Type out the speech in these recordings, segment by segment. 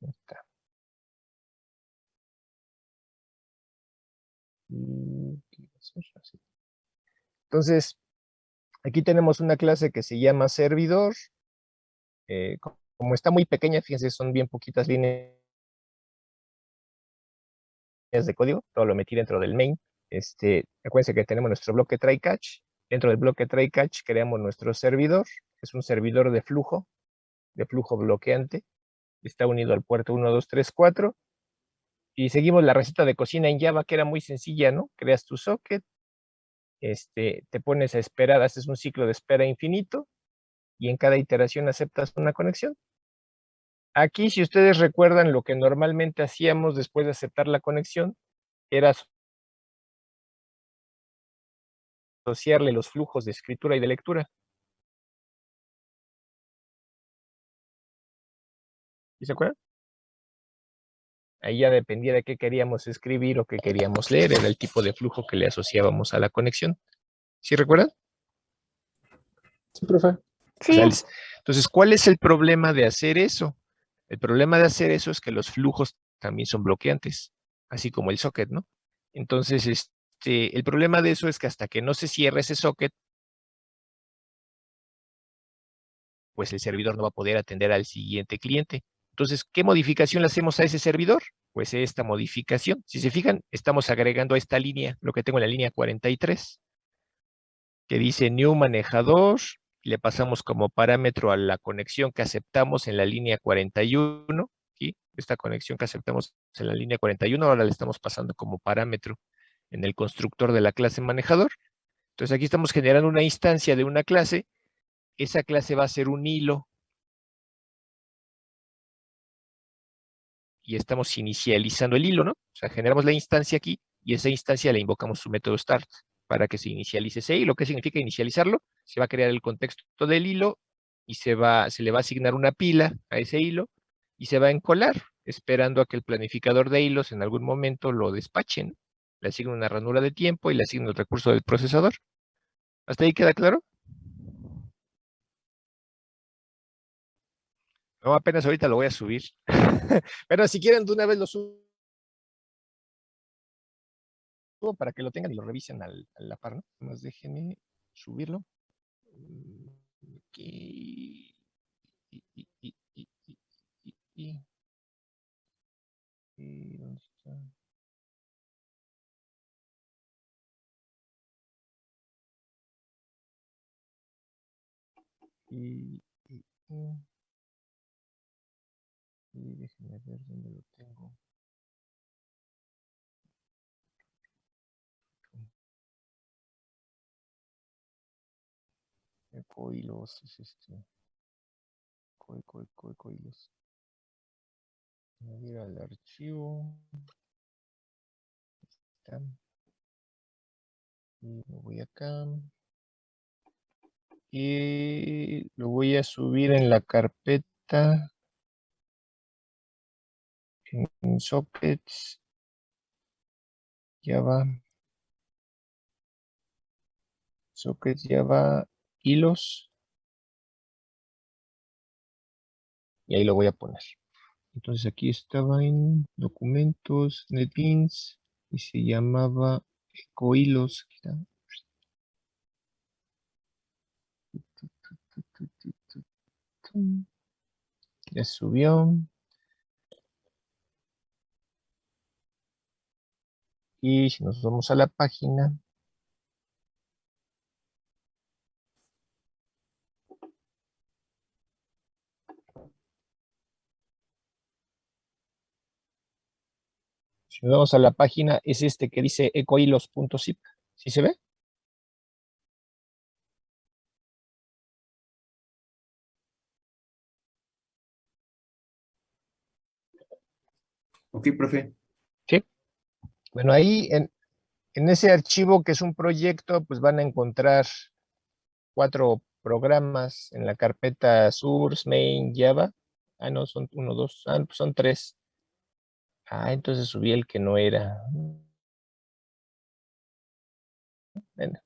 Está. Entonces, aquí tenemos una clase que se llama servidor. Como está muy pequeña, fíjense, son bien poquitas líneas de código, todo lo metí dentro del main. Acuérdense que tenemos nuestro bloque try catch. Dentro del bloque try catch creamos nuestro servidor. Es un servidor de flujo bloqueante. Está unido al puerto 1, 2, 3, 4. Y seguimos la receta de cocina en Java, que era muy sencilla, ¿no? Creas tu socket, te pones a esperar, haces un ciclo de espera infinito, y en cada iteración aceptas una conexión. Aquí, si ustedes recuerdan, lo que normalmente hacíamos después de aceptar la conexión, era asociarle los flujos de escritura y de lectura. ¿Sí se acuerdan? Ahí ya dependía de qué queríamos escribir o qué queríamos leer, era el tipo de flujo que le asociábamos a la conexión. ¿Sí recuerdan? Sí, profe. Sí. Sí. Entonces, ¿cuál es el problema de hacer eso? El problema de hacer eso es que los flujos también son bloqueantes, así como el socket, ¿no? Entonces, el problema de eso es que hasta que no se cierre ese socket, pues el servidor no va a poder atender al siguiente cliente. Entonces, ¿qué modificación le hacemos a ese servidor? Pues esta modificación. Si se fijan, estamos agregando a esta línea, lo que tengo en la línea 43, que dice new manejador, y le pasamos como parámetro a la conexión que aceptamos en la línea 41, ¿sí? Esta conexión que aceptamos en la línea 41, ahora le estamos pasando como parámetro en el constructor de la clase manejador. Entonces aquí estamos generando una instancia de una clase, esa clase va a ser un hilo, y estamos inicializando el hilo, ¿no? O sea, generamos la instancia aquí, y esa instancia le invocamos su método start para que se inicialice ese hilo. ¿Qué significa inicializarlo? Se va a crear el contexto del hilo y se le va a asignar una pila a ese hilo y se va a encolar, esperando a que el planificador de hilos en algún momento lo despache, ¿no? Le asigna una ranura de tiempo y le asigna el recurso del procesador. ¿Hasta ahí queda claro? No, apenas ahorita lo voy a subir. Pero si quieren, de una vez lo subo para que lo tengan y lo revisen a la par, ¿no? Más déjenme subirlo. Aquí. ¿Dónde está? Déjenme ver dónde lo tengo. Ecohilos es Ecohilos. Voy a ir al archivo. Está. Y me voy acá. Y lo voy a subir en la carpeta. En sockets. Java. Sockets Java hilos. Y ahí lo voy a poner. Entonces aquí estaba en documentos, NetBeans, y se llamaba Ecohilos. Ya subió. Y si nos vamos a la página, es este que dice ecohilos.zip. ¿Sí se ve? Ok, profe. Sí. Bueno, ahí en ese archivo que es un proyecto, pues van a encontrar 4 programas en la carpeta source, main, Java. Ah, no, son 1, 2, pues son 3. Entonces subí el que no era.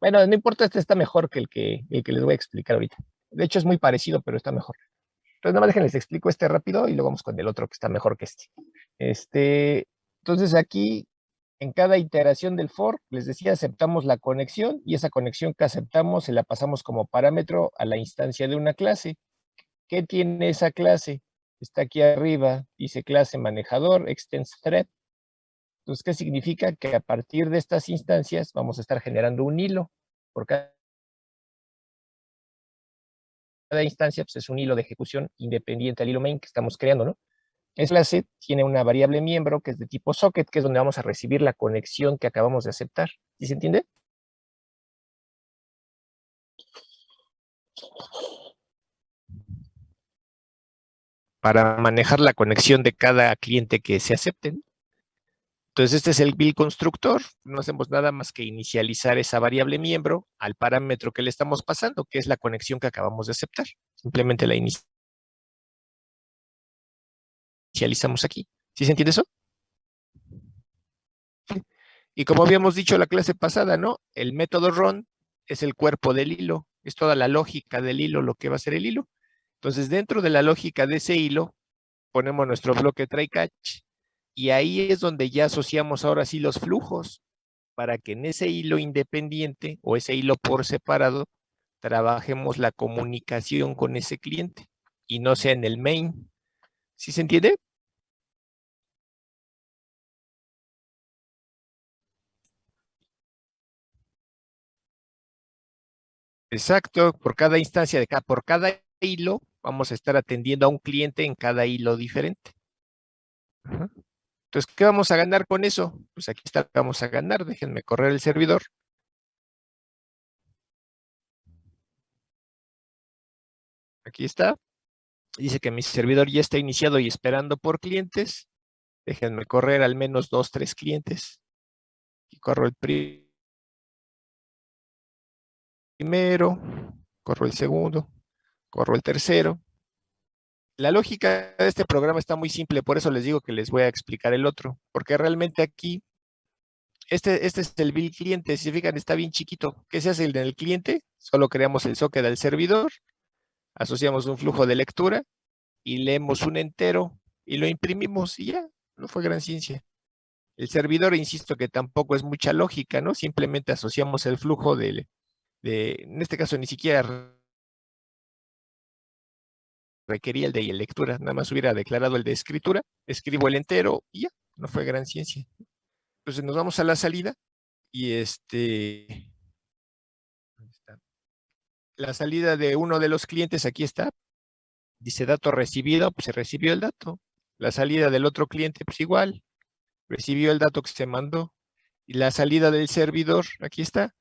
Bueno, no importa, este está mejor que el que les voy a explicar ahorita. De hecho, es muy parecido, pero está mejor. Entonces, nada más déjenles explico este rápido y luego vamos con el otro que está mejor que este. Entonces, aquí, en cada iteración del for, les decía, aceptamos la conexión y esa conexión que aceptamos se la pasamos como parámetro a la instancia de una clase. ¿Qué tiene esa clase? Está aquí arriba, dice clase manejador, extends thread. Entonces, ¿qué significa? Que a partir de estas instancias vamos a estar generando un hilo. Por cada instancia, pues es un hilo de ejecución independiente al hilo main que estamos creando, ¿no? Esa clase tiene una variable miembro que es de tipo socket, que es donde vamos a recibir la conexión que acabamos de aceptar. ¿Sí se entiende? Para manejar la conexión de cada cliente que se acepten. Entonces, este es el build constructor. No hacemos nada más que inicializar esa variable miembro al parámetro que le estamos pasando, que es la conexión que acabamos de aceptar. Simplemente la inicializamos aquí. ¿Sí se entiende eso? Y como habíamos dicho la clase pasada, ¿no? El método run es el cuerpo del hilo, es toda la lógica del hilo, lo que va a ser el hilo. Entonces, dentro de la lógica de ese hilo, ponemos nuestro bloque try catch y ahí es donde ya asociamos ahora sí los flujos para que en ese hilo independiente o ese hilo por separado trabajemos la comunicación con ese cliente y no sea en el main. ¿Sí se entiende? Exacto, por cada instancia de cada, por cada hilo, vamos a estar atendiendo a un cliente en cada hilo diferente. Ajá. Entonces, ¿qué vamos a ganar con eso? Pues aquí está, vamos a ganar. Déjenme correr el servidor. Aquí está. Dice que mi servidor ya está iniciado y esperando por clientes. Déjenme correr al menos 2, 3 clientes. Y corro el primero, corro el segundo, corro el tercero. La lógica de este programa está muy simple, por eso les digo que les voy a explicar el otro, porque realmente aquí, este es el build cliente, si se fijan está bien chiquito. ¿Qué se hace en el cliente? Solo creamos el socket del servidor, asociamos un flujo de lectura y leemos un entero y lo imprimimos y ya, no fue gran ciencia. El servidor, insisto que tampoco es mucha lógica, ¿no? Simplemente asociamos el flujo en este caso ni siquiera requería el de lectura, nada más hubiera declarado el de escritura, escribo el entero y ya, no fue gran ciencia. Entonces nos vamos a la salida y la salida de uno de los clientes aquí está, dice dato recibido, pues se recibió el dato. La salida del otro cliente, pues igual, recibió el dato que se mandó. Y la salida del servidor, aquí está,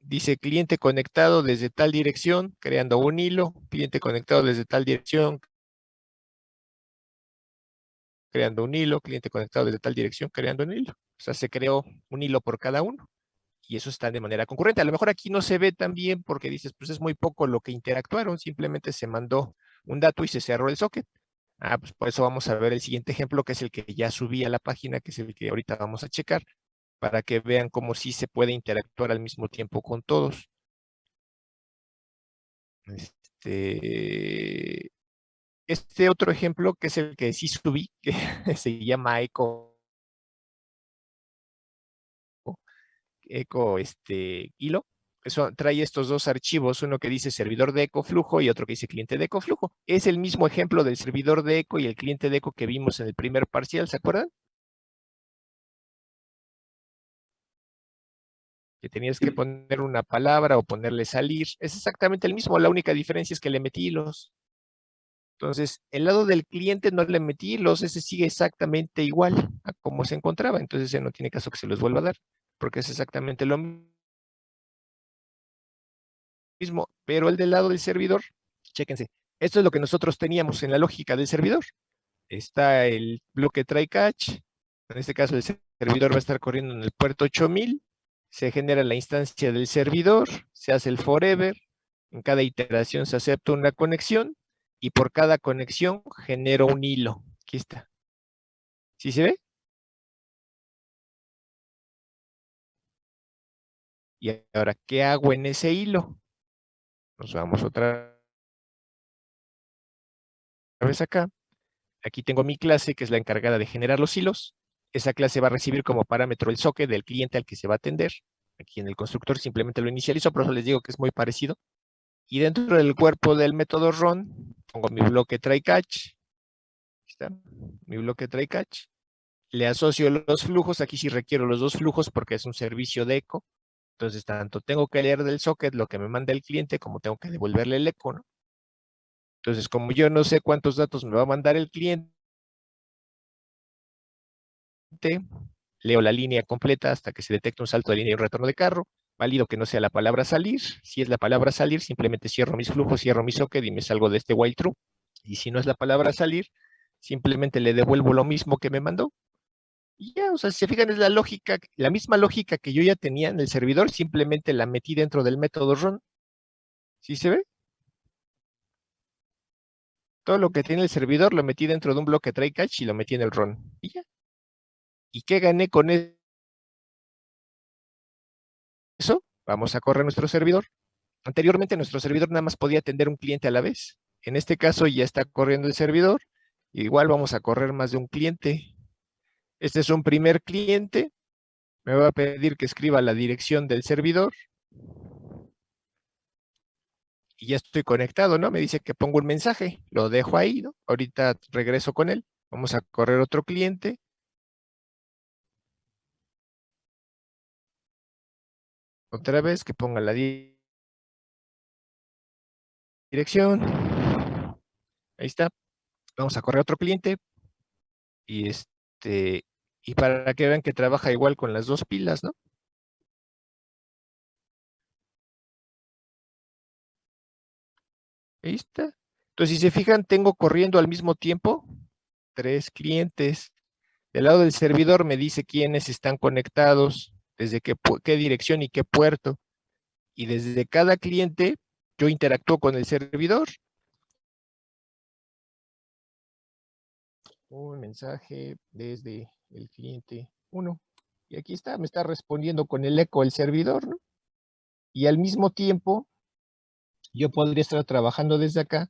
dice cliente conectado desde tal dirección, creando un hilo, cliente conectado desde tal dirección, creando un hilo, cliente conectado desde tal dirección, creando un hilo. O sea, se creó un hilo por cada uno y eso está de manera concurrente. A lo mejor aquí no se ve tan bien porque dices, pues es muy poco lo que interactuaron, simplemente se mandó un dato y se cerró el socket. Ah, pues por eso vamos a ver el siguiente ejemplo, que es el que ya subí a la página, que es el que ahorita vamos a checar, para que vean cómo sí se puede interactuar al mismo tiempo con todos. Este otro ejemplo, que es el que sí subí, que se llama eco hilo. Eso trae estos dos archivos, uno que dice servidor de eco flujo y otro que dice cliente de eco flujo. Es el mismo ejemplo del servidor de eco y el cliente de eco que vimos en el primer parcial, ¿se acuerdan? Que tenías que poner una palabra o ponerle salir. Es exactamente el mismo, la única diferencia es que le metí hilos. Entonces, el lado del cliente no le metí hilos, ese sigue exactamente igual a como se encontraba. Entonces, no tiene caso que se los vuelva a dar, porque es exactamente lo mismo. Pero el del lado del servidor, chéquense, esto es lo que nosotros teníamos en la lógica del servidor. Está el bloque try catch, en este caso el servidor va a estar corriendo en el puerto 8000, se genera la instancia del servidor, se hace el forever, en cada iteración se acepta una conexión y por cada conexión genero un hilo. Aquí está. ¿Sí se ve? Y ahora, ¿qué hago en ese hilo? Nos vamos otra vez acá. Aquí tengo mi clase, que es la encargada de generar los hilos. Esa clase va a recibir como parámetro el socket del cliente al que se va a atender. Aquí en el constructor simplemente lo inicializo, por eso les digo que es muy parecido. Y dentro del cuerpo del método run, pongo mi bloque try catch. Aquí está, mi bloque try catch. Le asocio los flujos. Aquí sí requiero los dos flujos porque es un servicio de eco. Entonces, tanto tengo que leer del socket lo que me manda el cliente, como tengo que devolverle el eco, ¿no? Entonces, como yo no sé cuántos datos me va a mandar el cliente, leo la línea completa hasta que se detecte un salto de línea y un retorno de carro. Válido que no sea la palabra salir. Si es la palabra salir, simplemente cierro mis flujos, cierro mi socket y me salgo de este while true. Y si no es la palabra salir, simplemente le devuelvo lo mismo que me mandó. Y ya, o sea, si se fijan, es la lógica, la misma lógica que yo ya tenía en el servidor, simplemente la metí dentro del método run. ¿Sí se ve? Todo lo que tiene el servidor lo metí dentro de un bloque try catch y lo metí en el run. Y ya. ¿Y qué gané con eso? Vamos a correr nuestro servidor. Anteriormente nuestro servidor nada más podía atender un cliente a la vez. En este caso ya está corriendo el servidor. Igual vamos a correr más de un cliente. Este es un primer cliente. Me va a pedir que escriba la dirección del servidor. Y ya estoy conectado, ¿no? Me dice que pongo un mensaje. Lo dejo ahí, ¿no? Ahorita regreso con él. Vamos a correr otro cliente. Otra vez que ponga la dirección. Ahí está. Vamos a correr otro cliente. Y y para que vean que trabaja igual con las dos pilas, ¿no? Ahí está. Entonces, si se fijan, tengo corriendo al mismo tiempo 3 clientes. Del lado del servidor me dice quiénes están conectados, desde qué dirección y qué puerto. Y desde cada cliente yo interactúo con el servidor. Un mensaje desde el cliente 1. Y aquí está, me está respondiendo con el eco el servidor, ¿no? Y al mismo tiempo, yo podría estar trabajando desde acá.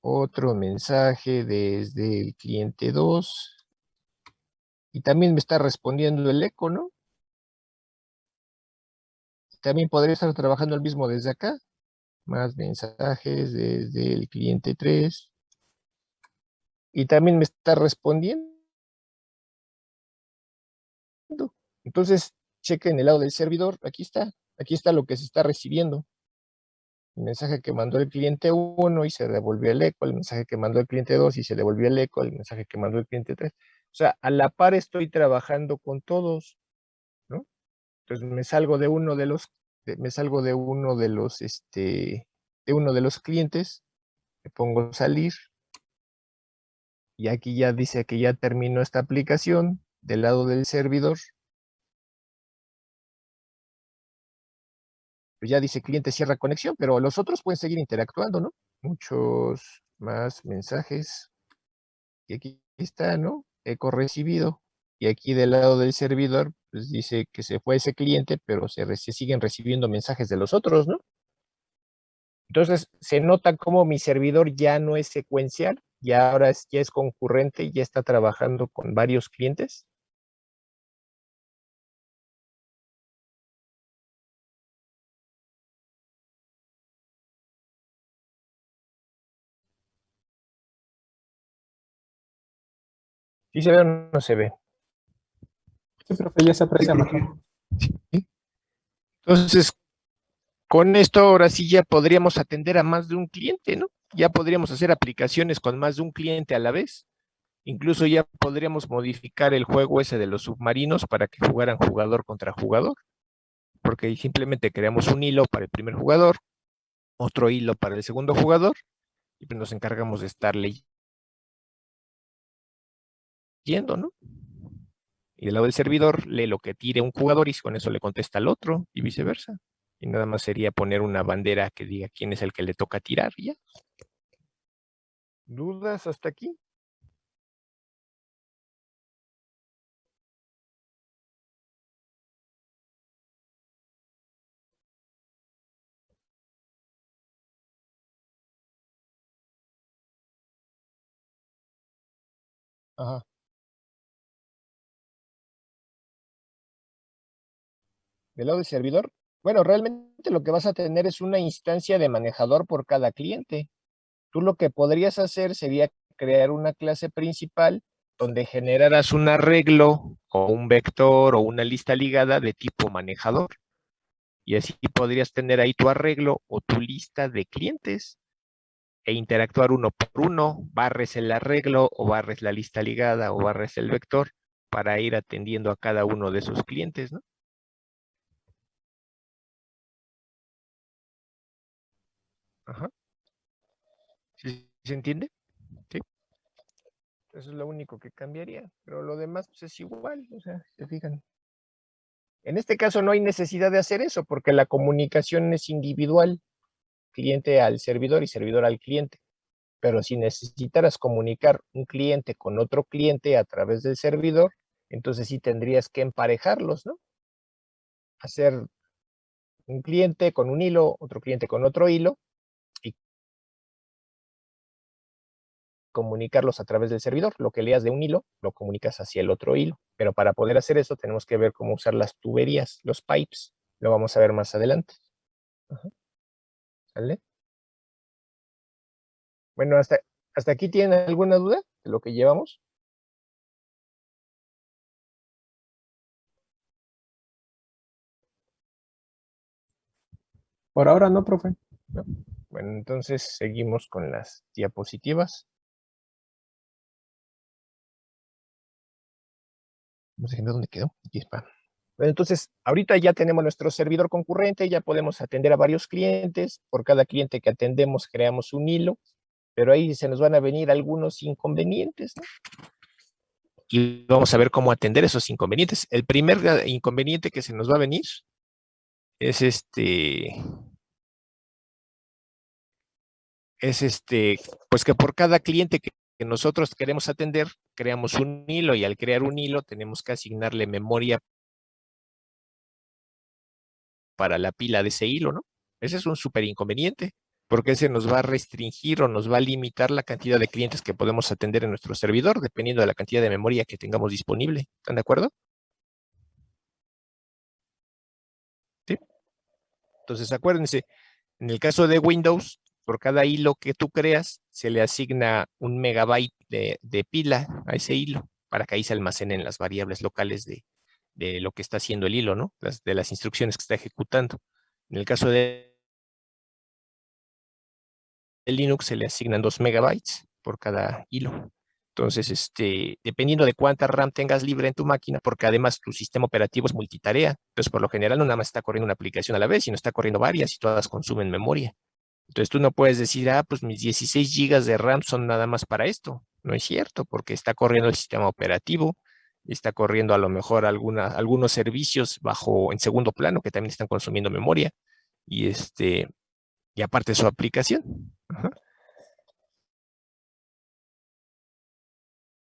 Otro mensaje desde el cliente 2. Y también me está respondiendo el eco, ¿no? También podría estar trabajando el mismo desde acá. Más mensajes desde el cliente 3. Y también me está respondiendo. Entonces, chequen el lado del servidor. Aquí está. Aquí está lo que se está recibiendo. El mensaje que mandó el cliente 1 y se devolvió el eco. El mensaje que mandó el cliente 2 y se devolvió el eco. El mensaje que mandó el cliente 3. O sea, a la par estoy trabajando con todos, ¿no? Entonces me salgo de uno de los, me salgo de uno de los, de uno de los clientes, le pongo salir, y aquí ya dice que ya terminó esta aplicación del lado del servidor. Pues ya dice cliente cierra conexión, pero los otros pueden seguir interactuando, ¿no? Muchos más mensajes. Y aquí está, ¿no? Eco recibido. Y aquí del lado del servidor, pues dice que se fue ese cliente, pero se siguen recibiendo mensajes de los otros, ¿no? Entonces, se nota como mi servidor ya no es secuencial, ya ahora ya es concurrente y ya está trabajando con varios clientes. ¿Sí se ve o no se ve? Sí, profe, ya se aprecia mejor. Sí. Entonces, con esto ahora sí ya podríamos atender a más de un cliente, ¿no? Ya podríamos hacer aplicaciones con más de un cliente a la vez. Incluso ya podríamos modificar el juego ese de los submarinos para que jugaran jugador contra jugador, porque simplemente creamos un hilo para el primer jugador, otro hilo para el segundo jugador, y pues nos encargamos de estar leyendo, ¿no? Y del lado del servidor lee lo que tire un jugador y con eso le contesta al otro y viceversa. Y nada más sería poner una bandera que diga quién es el que le toca tirar y ya. ¿Dudas hasta aquí? Ajá. Del lado del servidor, bueno, realmente lo que vas a tener es una instancia de manejador por cada cliente. Tú lo que podrías hacer sería crear una clase principal donde generaras un arreglo o un vector o una lista ligada de tipo manejador. Y así podrías tener ahí tu arreglo o tu lista de clientes e interactuar uno por uno, barres el arreglo o barres la lista ligada o barres el vector para ir atendiendo a cada uno de esos clientes, ¿no? Ajá. ¿Sí se entiende? Sí. Eso es lo único que cambiaría, pero lo demás pues, es igual, o sea, se fijan. En este caso no hay necesidad de hacer eso porque la comunicación es individual, cliente al servidor y servidor al cliente. Pero si necesitaras comunicar un cliente con otro cliente a través del servidor, entonces sí tendrías que emparejarlos, ¿no? Hacer un cliente con un hilo, otro cliente con otro hilo y comunicarlos a través del servidor. Lo que leas de un hilo, lo comunicas hacia el otro hilo. Pero para poder hacer eso tenemos que ver cómo usar las tuberías, los pipes. Lo vamos a ver más adelante. Ajá. ¿Sale? Bueno, hasta aquí tienen alguna duda de lo que llevamos. Por ahora no, profe. ¿No? Bueno, entonces seguimos con las diapositivas. No sé dónde quedó. Aquí está. Bueno, entonces, ahorita ya tenemos nuestro servidor concurrente, ya podemos atender a varios clientes. Por cada cliente que atendemos creamos un hilo, pero ahí se nos van a venir algunos inconvenientes, ¿no? Y vamos a ver cómo atender esos inconvenientes. El primer inconveniente que se nos va a venir es pues que por cada cliente que nosotros queremos atender, creamos un hilo y al crear un hilo tenemos que asignarle memoria para la pila de ese hilo, ¿no? Ese es un súper inconveniente, porque ese nos va a restringir o nos va a limitar la cantidad de clientes que podemos atender en nuestro servidor, dependiendo de la cantidad de memoria que tengamos disponible. ¿Están de acuerdo? Sí. Entonces, acuérdense, en el caso de Windows, por cada hilo que tú creas, se le asigna un megabyte de pila a ese hilo para que ahí se almacenen las variables locales de lo que está haciendo el hilo, ¿no? De las instrucciones que está ejecutando. En el caso de Linux se le asignan 2 megabytes por cada hilo. Entonces, dependiendo de cuánta RAM tengas libre en tu máquina, porque además tu sistema operativo es multitarea, entonces por lo general no nada más está corriendo una aplicación a la vez, sino está corriendo varias y todas consumen memoria. Entonces tú no puedes decir, pues mis 16 gigas de RAM son nada más para esto. No es cierto, porque está corriendo el sistema operativo, está corriendo a lo mejor algunos servicios en segundo plano que también están consumiendo memoria y y aparte su aplicación. Ajá.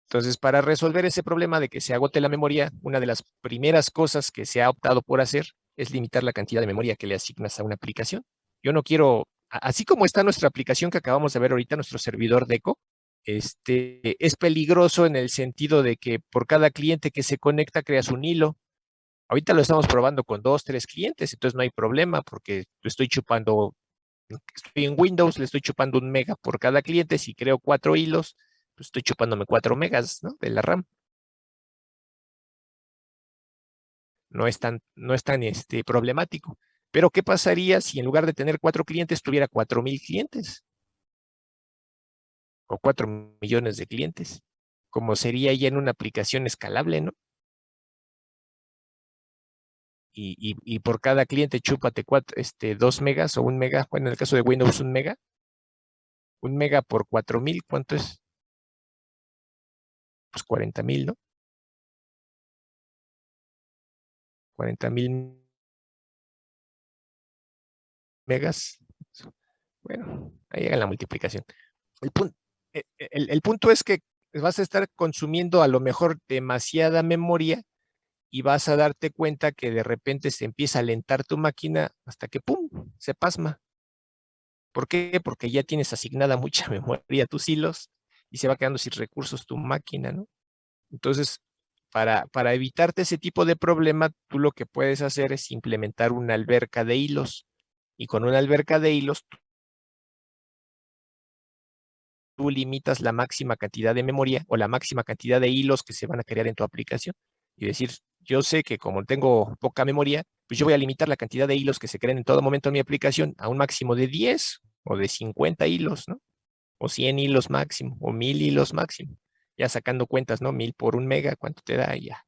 Entonces, para resolver ese problema de que se agote la memoria, una de las primeras cosas que se ha optado por hacer es limitar la cantidad de memoria que le asignas a una aplicación. Yo no quiero, así como está nuestra aplicación que acabamos de ver ahorita, nuestro servidor Deco, es peligroso en el sentido de que por cada cliente que se conecta creas un hilo. Ahorita lo estamos probando con 2, 3 clientes, entonces no hay problema porque estoy en Windows, le estoy chupando 1 mega por cada cliente. Si creo 4 hilos, pues estoy chupándome 4 megas, ¿no? De la RAM. No es tan problemático. Pero, ¿qué pasaría si en lugar de tener 4 clientes, tuviera 4,000 clientes? O 4 millones de clientes. Como sería ya en una aplicación escalable, ¿no? Y por cada cliente chúpate 2 megas o 1 mega. Bueno, en el caso de Windows, 1 mega. 1 mega por 4,000, ¿cuánto es? Pues 40,000, ¿no? 40,000 megas. Bueno, ahí hagan la multiplicación. El punto es que vas a estar consumiendo a lo mejor demasiada memoria y vas a darte cuenta que de repente se empieza a alentar tu máquina hasta que ¡pum! Se pasma. ¿Por qué? Porque ya tienes asignada mucha memoria a tus hilos y se va quedando sin recursos tu máquina, ¿no? Entonces, para evitarte ese tipo de problema, tú lo que puedes hacer es implementar una alberca de hilos. Y con una alberca de hilos, tú limitas la máxima cantidad de memoria o la máxima cantidad de hilos que se van a crear en tu aplicación. Y decir, yo sé que como tengo poca memoria, pues yo voy a limitar la cantidad de hilos que se creen en todo momento en mi aplicación a un máximo de 10 o de 50 hilos, ¿no? O 100 hilos máximo, o 1000 hilos máximo. Ya sacando cuentas, ¿no? 1000 por un mega, ¿cuánto te da? Y ya.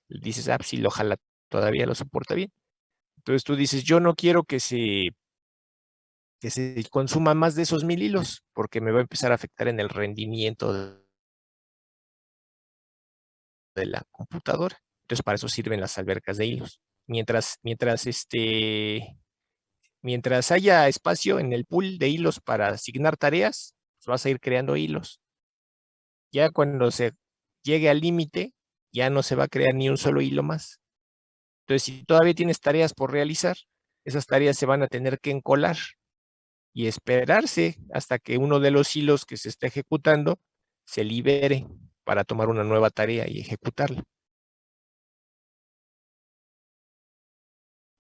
Dices, ah, pues sí, ojalá todavía lo soporta bien. Entonces tú dices, yo no quiero que se consuma más de esos 1000 hilos, porque me va a empezar a afectar en el rendimiento de la computadora. Entonces, para eso sirven las albercas de hilos. Mientras haya espacio en el pool de hilos para asignar tareas, pues vas a ir creando hilos. Ya cuando se llegue al límite, ya no se va a crear ni un solo hilo más. Entonces, si todavía tienes tareas por realizar, esas tareas se van a tener que encolar y esperarse hasta que uno de los hilos que se está ejecutando se libere para tomar una nueva tarea y ejecutarla.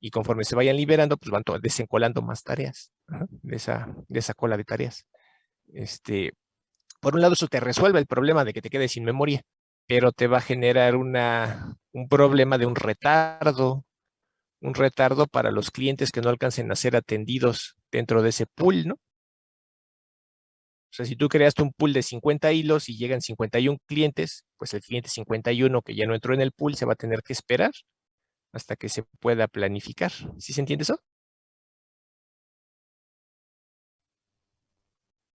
Y conforme se vayan liberando, pues van desencolando más tareas, de esa cola de tareas. Por un lado, eso te resuelve el problema de que te quedes sin memoria, pero te va a generar un problema de un retardo para los clientes que no alcancen a ser atendidos dentro de ese pool, ¿no? O sea, si tú creaste un pool de 50 hilos y llegan 51 clientes, pues el cliente 51 que ya no entró en el pool se va a tener que esperar hasta que se pueda planificar. ¿Sí se entiende eso?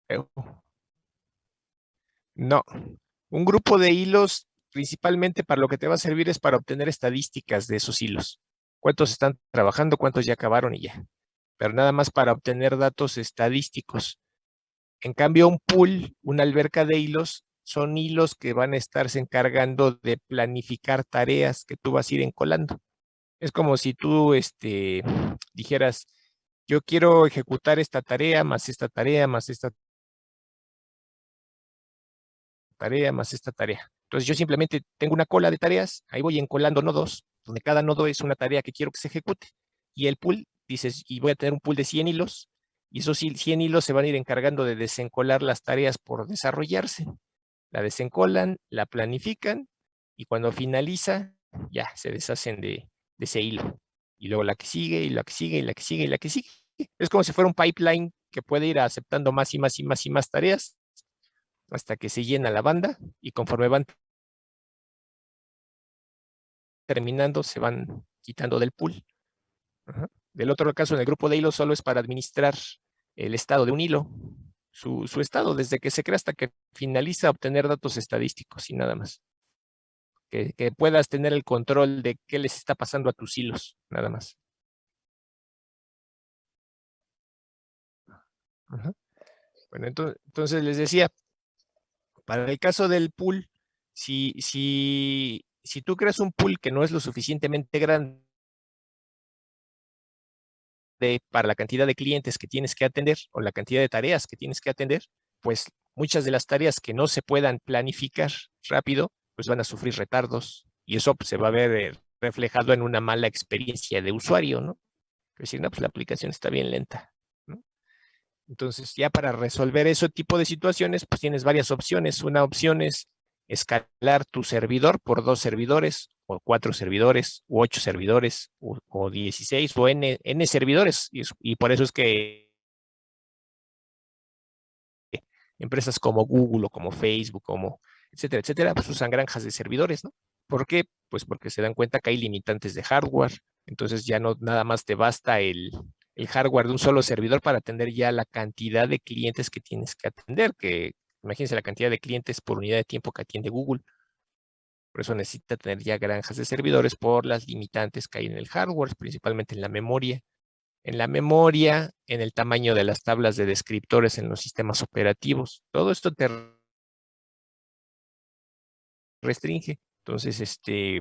Eh, No. Un grupo de hilos, principalmente para lo que te va a servir es para obtener estadísticas de esos hilos. ¿Cuántos están trabajando? ¿Cuántos ya acabaron y ya? Pero nada más para obtener datos estadísticos. En cambio, un pool, una alberca de hilos, son hilos que van a estarse encargando de planificar tareas que tú vas a ir encolando. Es como si tú dijeras, yo quiero ejecutar esta tarea, más esta tarea, más esta tarea, más esta tarea. Entonces yo simplemente tengo una cola de tareas, ahí voy encolando nodos, donde cada nodo es una tarea que quiero que se ejecute. Y el pool, dices, y voy a tener un pool de 100 hilos, y esos 100 hilos se van a ir encargando de desencolar las tareas por desarrollarse. La desencolan, la planifican, y cuando finaliza, ya se deshacen de ese hilo. Y luego la que sigue, y la que sigue, y la que sigue, y la que sigue. Es como si fuera un pipeline que puede ir aceptando más y más y más y más tareas hasta que se llena la banda y conforme van terminando se van quitando del pool. Ajá. Del otro caso, en el grupo de hilos solo es para administrar el estado de un hilo, su estado desde que se crea hasta que finaliza, obtener datos estadísticos y nada más. Que puedas tener el control de qué les está pasando a tus hilos, nada más. Ajá. Bueno, entonces les decía, para el caso del pool, si tú creas un pool que no es lo suficientemente grande para la cantidad de clientes que tienes que atender o la cantidad de tareas que tienes que atender, pues muchas de las tareas que no se puedan planificar rápido, pues van a sufrir retardos y eso pues, se va a ver reflejado en una mala experiencia de usuario, ¿no? Es decir, no, pues la aplicación está bien lenta, ¿no? Entonces, ya para resolver ese tipo de situaciones, pues tienes varias opciones. Una opción es escalar tu servidor por 2 servidores, o 4 servidores, u 8 servidores, o 16, o N servidores. Y por eso es que empresas como Google o como Facebook, como etcétera, etcétera, pues usan granjas de servidores, ¿no? ¿Por qué? Pues porque se dan cuenta que hay limitantes de hardware. Entonces ya no nada más te basta el hardware de un solo servidor para atender ya la cantidad de clientes que tienes que atender, que imagínense la cantidad de clientes por unidad de tiempo que atiende Google. Por eso necesita tener ya granjas de servidores por las limitantes que hay en el hardware, principalmente en la memoria, en el tamaño de las tablas de descriptores en los sistemas operativos. Todo esto te restringe. Entonces, ¿y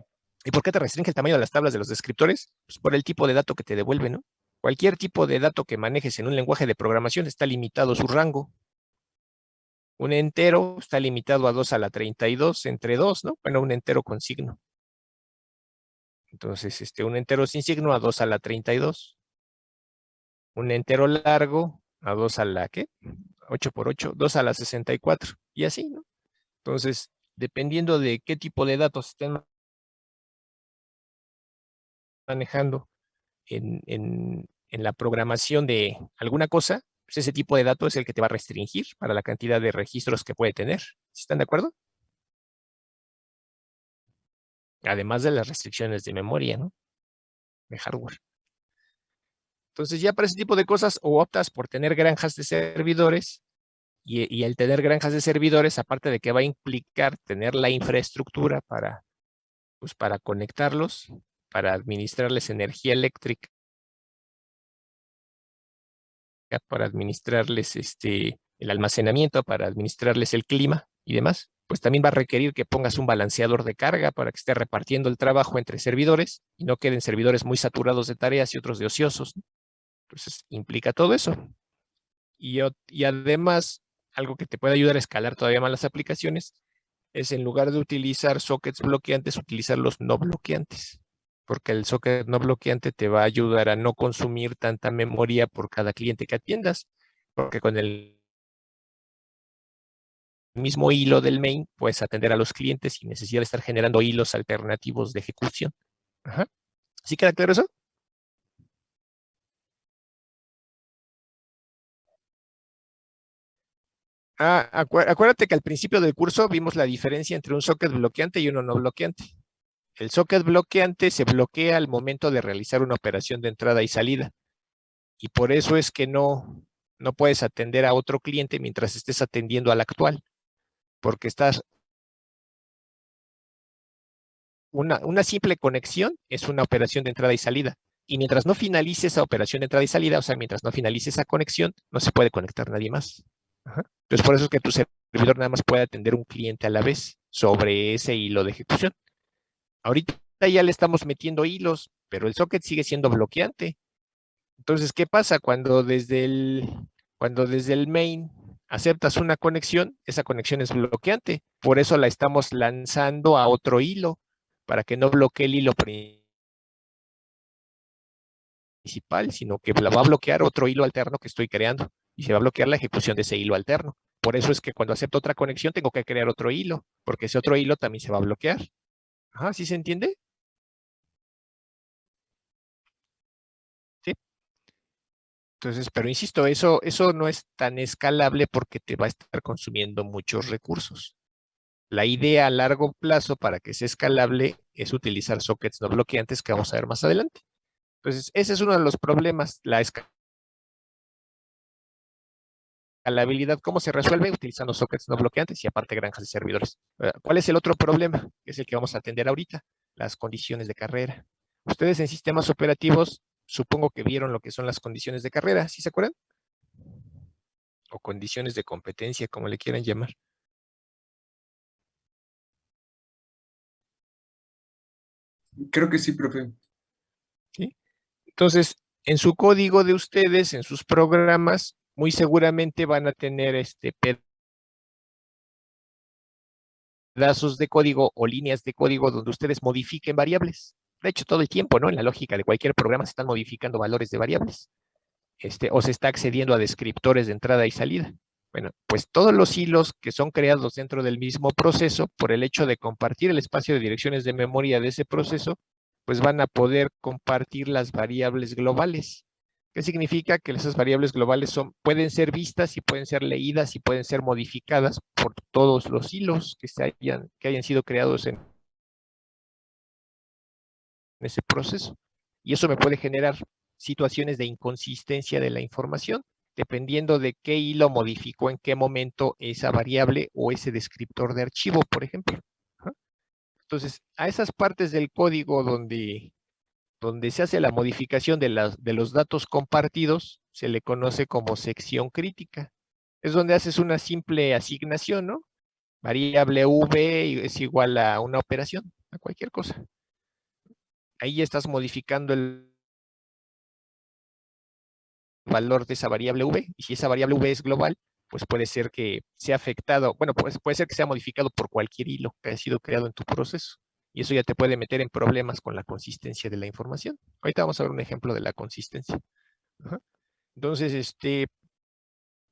por qué te restringe el tamaño de las tablas de los descriptores? Pues por el tipo de dato que te devuelve, ¿no? Cualquier tipo de dato que manejes en un lenguaje de programación está limitado su rango. Un entero está limitado a 2 a la 32 entre 2, ¿no? Bueno, un entero con signo. Entonces, un entero sin signo a 2 a la 32. Un entero largo a 2 a la, ¿qué? 8 por 8, 2 a la 64. Y así, ¿no? Entonces, dependiendo de qué tipo de datos estén manejando en la programación de alguna cosa, pues ese tipo de datos es el que te va a restringir para la cantidad de registros que puede tener. ¿Sí están de acuerdo? Además de las restricciones de memoria, ¿no? De hardware. Entonces ya para ese tipo de cosas o optas por tener granjas de servidores y el tener granjas de servidores, aparte de que va a implicar tener la infraestructura pues para conectarlos, para administrarles energía eléctrica, para administrarles el almacenamiento, para administrarles el clima y demás, pues también va a requerir que pongas un balanceador de carga para que esté repartiendo el trabajo entre servidores y no queden servidores muy saturados de tareas y otros de ociosos, ¿no? Entonces, implica todo eso. Y además, algo que te puede ayudar a escalar todavía más las aplicaciones es en lugar de utilizar sockets bloqueantes, utilizar los no bloqueantes, porque el socket no bloqueante te va a ayudar a no consumir tanta memoria por cada cliente que atiendas, porque con el mismo hilo del main puedes atender a los clientes sin necesidad de estar generando hilos alternativos de ejecución. Ajá. ¿Sí queda claro eso? Acuérdate que al principio del curso vimos la diferencia entre un socket bloqueante y uno no bloqueante. El socket bloqueante se bloquea al momento de realizar una operación de entrada y salida. Y por eso es que no puedes atender a otro cliente mientras estés atendiendo al actual, porque una simple conexión es una operación de entrada y salida. Y mientras no finalice esa operación de entrada y salida, o sea, mientras no finalice esa conexión, no se puede conectar nadie más. Ajá. Entonces, por eso es que tu servidor nada más puede atender un cliente a la vez sobre ese hilo de ejecución. Ahorita ya le estamos metiendo hilos, pero el socket sigue siendo bloqueante. Entonces, ¿qué pasa cuando desde el main aceptas una conexión? Esa conexión es bloqueante. Por eso la estamos lanzando a otro hilo, para que no bloquee el hilo principal, sino que la va a bloquear otro hilo alterno que estoy creando y se va a bloquear la ejecución de ese hilo alterno. Por eso es que cuando acepto otra conexión tengo que crear otro hilo, porque ese otro hilo también se va a bloquear. Ajá, ¿sí se entiende? Sí. Entonces, pero insisto, eso no es tan escalable porque te va a estar consumiendo muchos recursos. La idea a largo plazo para que sea escalable es utilizar sockets no bloqueantes que vamos a ver más adelante. Entonces, ese es uno de los problemas, la escalabilidad. ¿Cómo se resuelve? Utilizando sockets no bloqueantes y aparte granjas de servidores. ¿Cuál es el otro problema? Que es el que vamos a atender ahorita, las condiciones de carrera. Ustedes en sistemas operativos, supongo que vieron lo que son las condiciones de carrera, ¿sí se acuerdan? O condiciones de competencia, como le quieran llamar. Creo que sí, profe. ¿Sí? Entonces, en su código de ustedes, en sus programas, muy seguramente van a tener pedazos de código o líneas de código donde ustedes modifiquen variables. De hecho, todo el tiempo, ¿no? En la lógica de cualquier programa se están modificando valores de variables. O se está accediendo a descriptores de entrada y salida. Bueno, pues todos los hilos que son creados dentro del mismo proceso, por el hecho de compartir el espacio de direcciones de memoria de ese proceso, pues van a poder compartir las variables globales. ¿Qué significa? Que esas variables globales pueden ser vistas y pueden ser leídas y pueden ser modificadas por todos los hilos que hayan sido creados en ese proceso. Y eso me puede generar situaciones de inconsistencia de la información, dependiendo de qué hilo modificó en qué momento esa variable o ese descriptor de archivo, por ejemplo. Entonces, a esas partes del código donde se hace la modificación de los datos compartidos, se le conoce como sección crítica. Es donde haces una simple asignación, ¿no? Variable v es igual a una operación, a cualquier cosa. Ahí ya estás modificando el valor de esa variable v, y si esa variable v es global, pues puede ser que sea afectado, bueno, pues puede ser que sea modificado por cualquier hilo que haya sido creado en tu proceso. Y eso ya te puede meter en problemas con la consistencia de la información. Ahorita vamos a ver un ejemplo de la consistencia. Ajá. Entonces,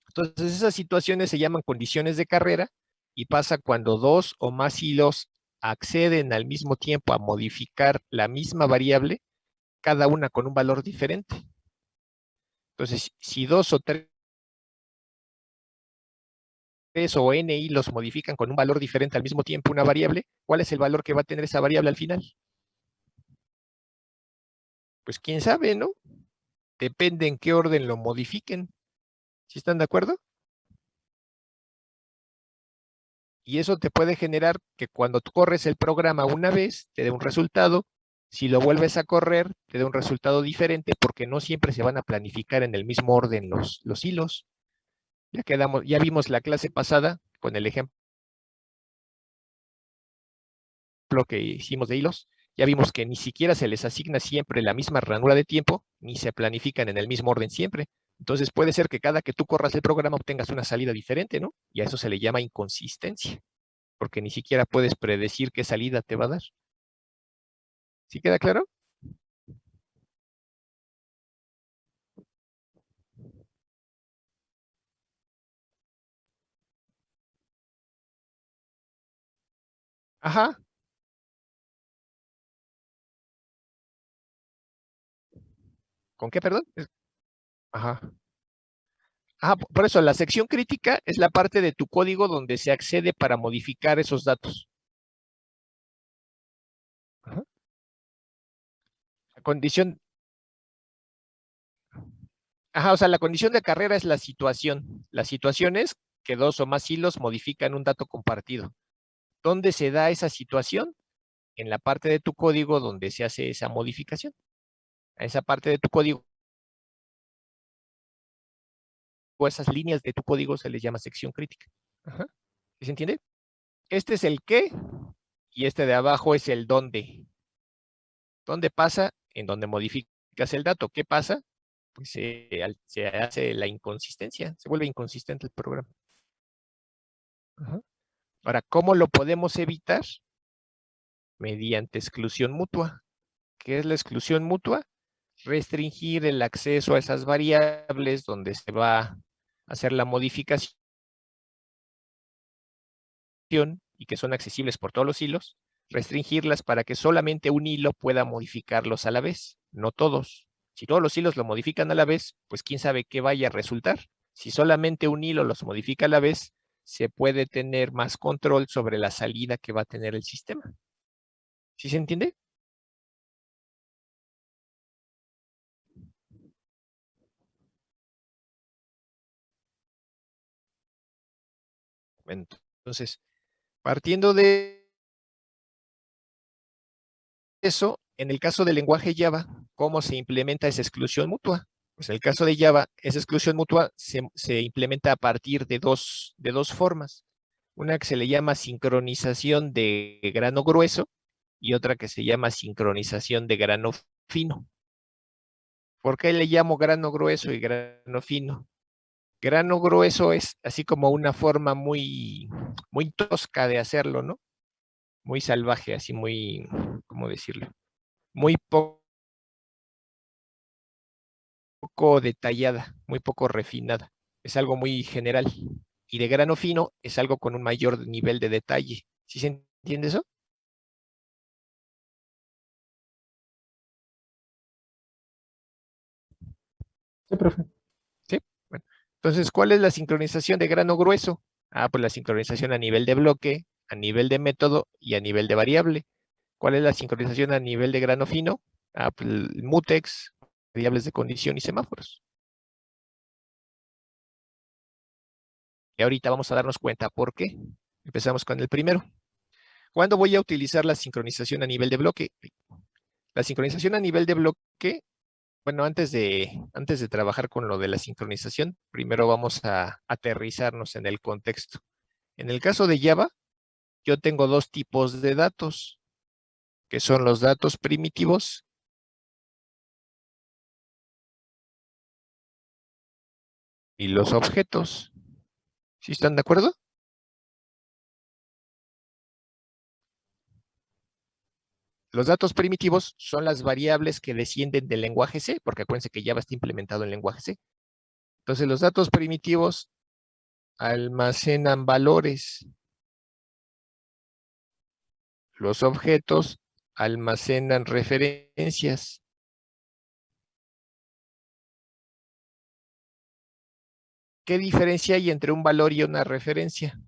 entonces esas situaciones se llaman condiciones de carrera y pasa cuando dos o más hilos acceden al mismo tiempo a modificar la misma variable, cada una con un valor diferente. Entonces, si dos o tres o n hilos modifican con un valor diferente al mismo tiempo una variable, ¿cuál es el valor que va a tener esa variable al final? Pues quién sabe, ¿no? Depende en qué orden lo modifiquen. ¿Sí están de acuerdo? Y eso te puede generar que cuando tú corres el programa una vez, te dé un resultado. Si lo vuelves a correr, te dé un resultado diferente porque no siempre se van a planificar en el mismo orden los hilos. Ya vimos la clase pasada con el ejemplo que hicimos de hilos. Ya vimos que ni siquiera se les asigna siempre la misma ranura de tiempo, ni se planifican en el mismo orden siempre. Entonces puede ser que cada que tú corras el programa obtengas una salida diferente, ¿no? Y a eso se le llama inconsistencia, porque ni siquiera puedes predecir qué salida te va a dar. ¿Sí queda claro? Ajá. ¿Con qué, perdón? Ajá. Ajá, por eso la sección crítica es la parte de tu código donde se accede para modificar esos datos. Ajá. La condición, ajá, o sea, la condición de carrera es la situación. La situación es que dos o más hilos modifican un dato compartido. ¿Dónde se da esa situación? En la parte de tu código donde se hace esa modificación. A esa parte de tu código o esas líneas de tu código se les llama sección crítica. Ajá. ¿Sí se entiende? Este es el qué y este de abajo es el dónde. ¿Dónde pasa? En donde modificas el dato. ¿Qué pasa? Pues se hace la inconsistencia, se vuelve inconsistente el programa. Ajá. Ahora, ¿cómo lo podemos evitar? Mediante exclusión mutua. ¿Qué es la exclusión mutua? Restringir el acceso a esas variables donde se va a hacer la modificación y que son accesibles por todos los hilos, restringirlas para que solamente un hilo pueda modificarlos a la vez, no todos. Si todos los hilos lo modifican a la vez, pues quién sabe qué vaya a resultar. Si solamente un hilo los modifica a la vez, se puede tener más control sobre la salida que va a tener el sistema. ¿Sí se entiende? Entonces, partiendo de eso, en el caso del lenguaje Java, ¿cómo se implementa esa exclusión mutua? Pues en el caso de Java, esa exclusión mutua se implementa a partir de dos formas. Una que se le llama sincronización de grano grueso y otra que se llama sincronización de grano fino. ¿Por qué le llamo grano grueso y grano fino? Grano grueso es así como una forma muy tosca de hacerlo, ¿no? Muy salvaje, así muy, ¿cómo decirlo? Muy poco detallada, muy poco refinada. Es algo muy general. Y de grano fino es algo con un mayor nivel de detalle. ¿Sí se entiende eso? Sí, profe. Sí. Bueno, entonces, ¿cuál es la sincronización de grano grueso? Ah, pues la sincronización a nivel de bloque, a nivel de método y a nivel de variable. ¿Cuál es la sincronización a nivel de grano fino? Ah, pues el mutex, variables de condición y semáforos. Y ahorita vamos a darnos cuenta por qué. Empezamos con el primero. ¿Cuándo voy a utilizar la sincronización a nivel de bloque? La sincronización a nivel de bloque, bueno, antes de trabajar con lo de la sincronización, primero vamos a aterrizarnos en el contexto. En el caso de Java, yo tengo dos tipos de datos, que son los datos primitivos y los objetos. ¿Sí están de acuerdo? Los datos primitivos son las variables que descienden del lenguaje C, porque acuérdense que Java está implementado en lenguaje C. Entonces, los datos primitivos almacenan valores. Los objetos almacenan referencias. ¿Qué diferencia hay entre un valor y una referencia?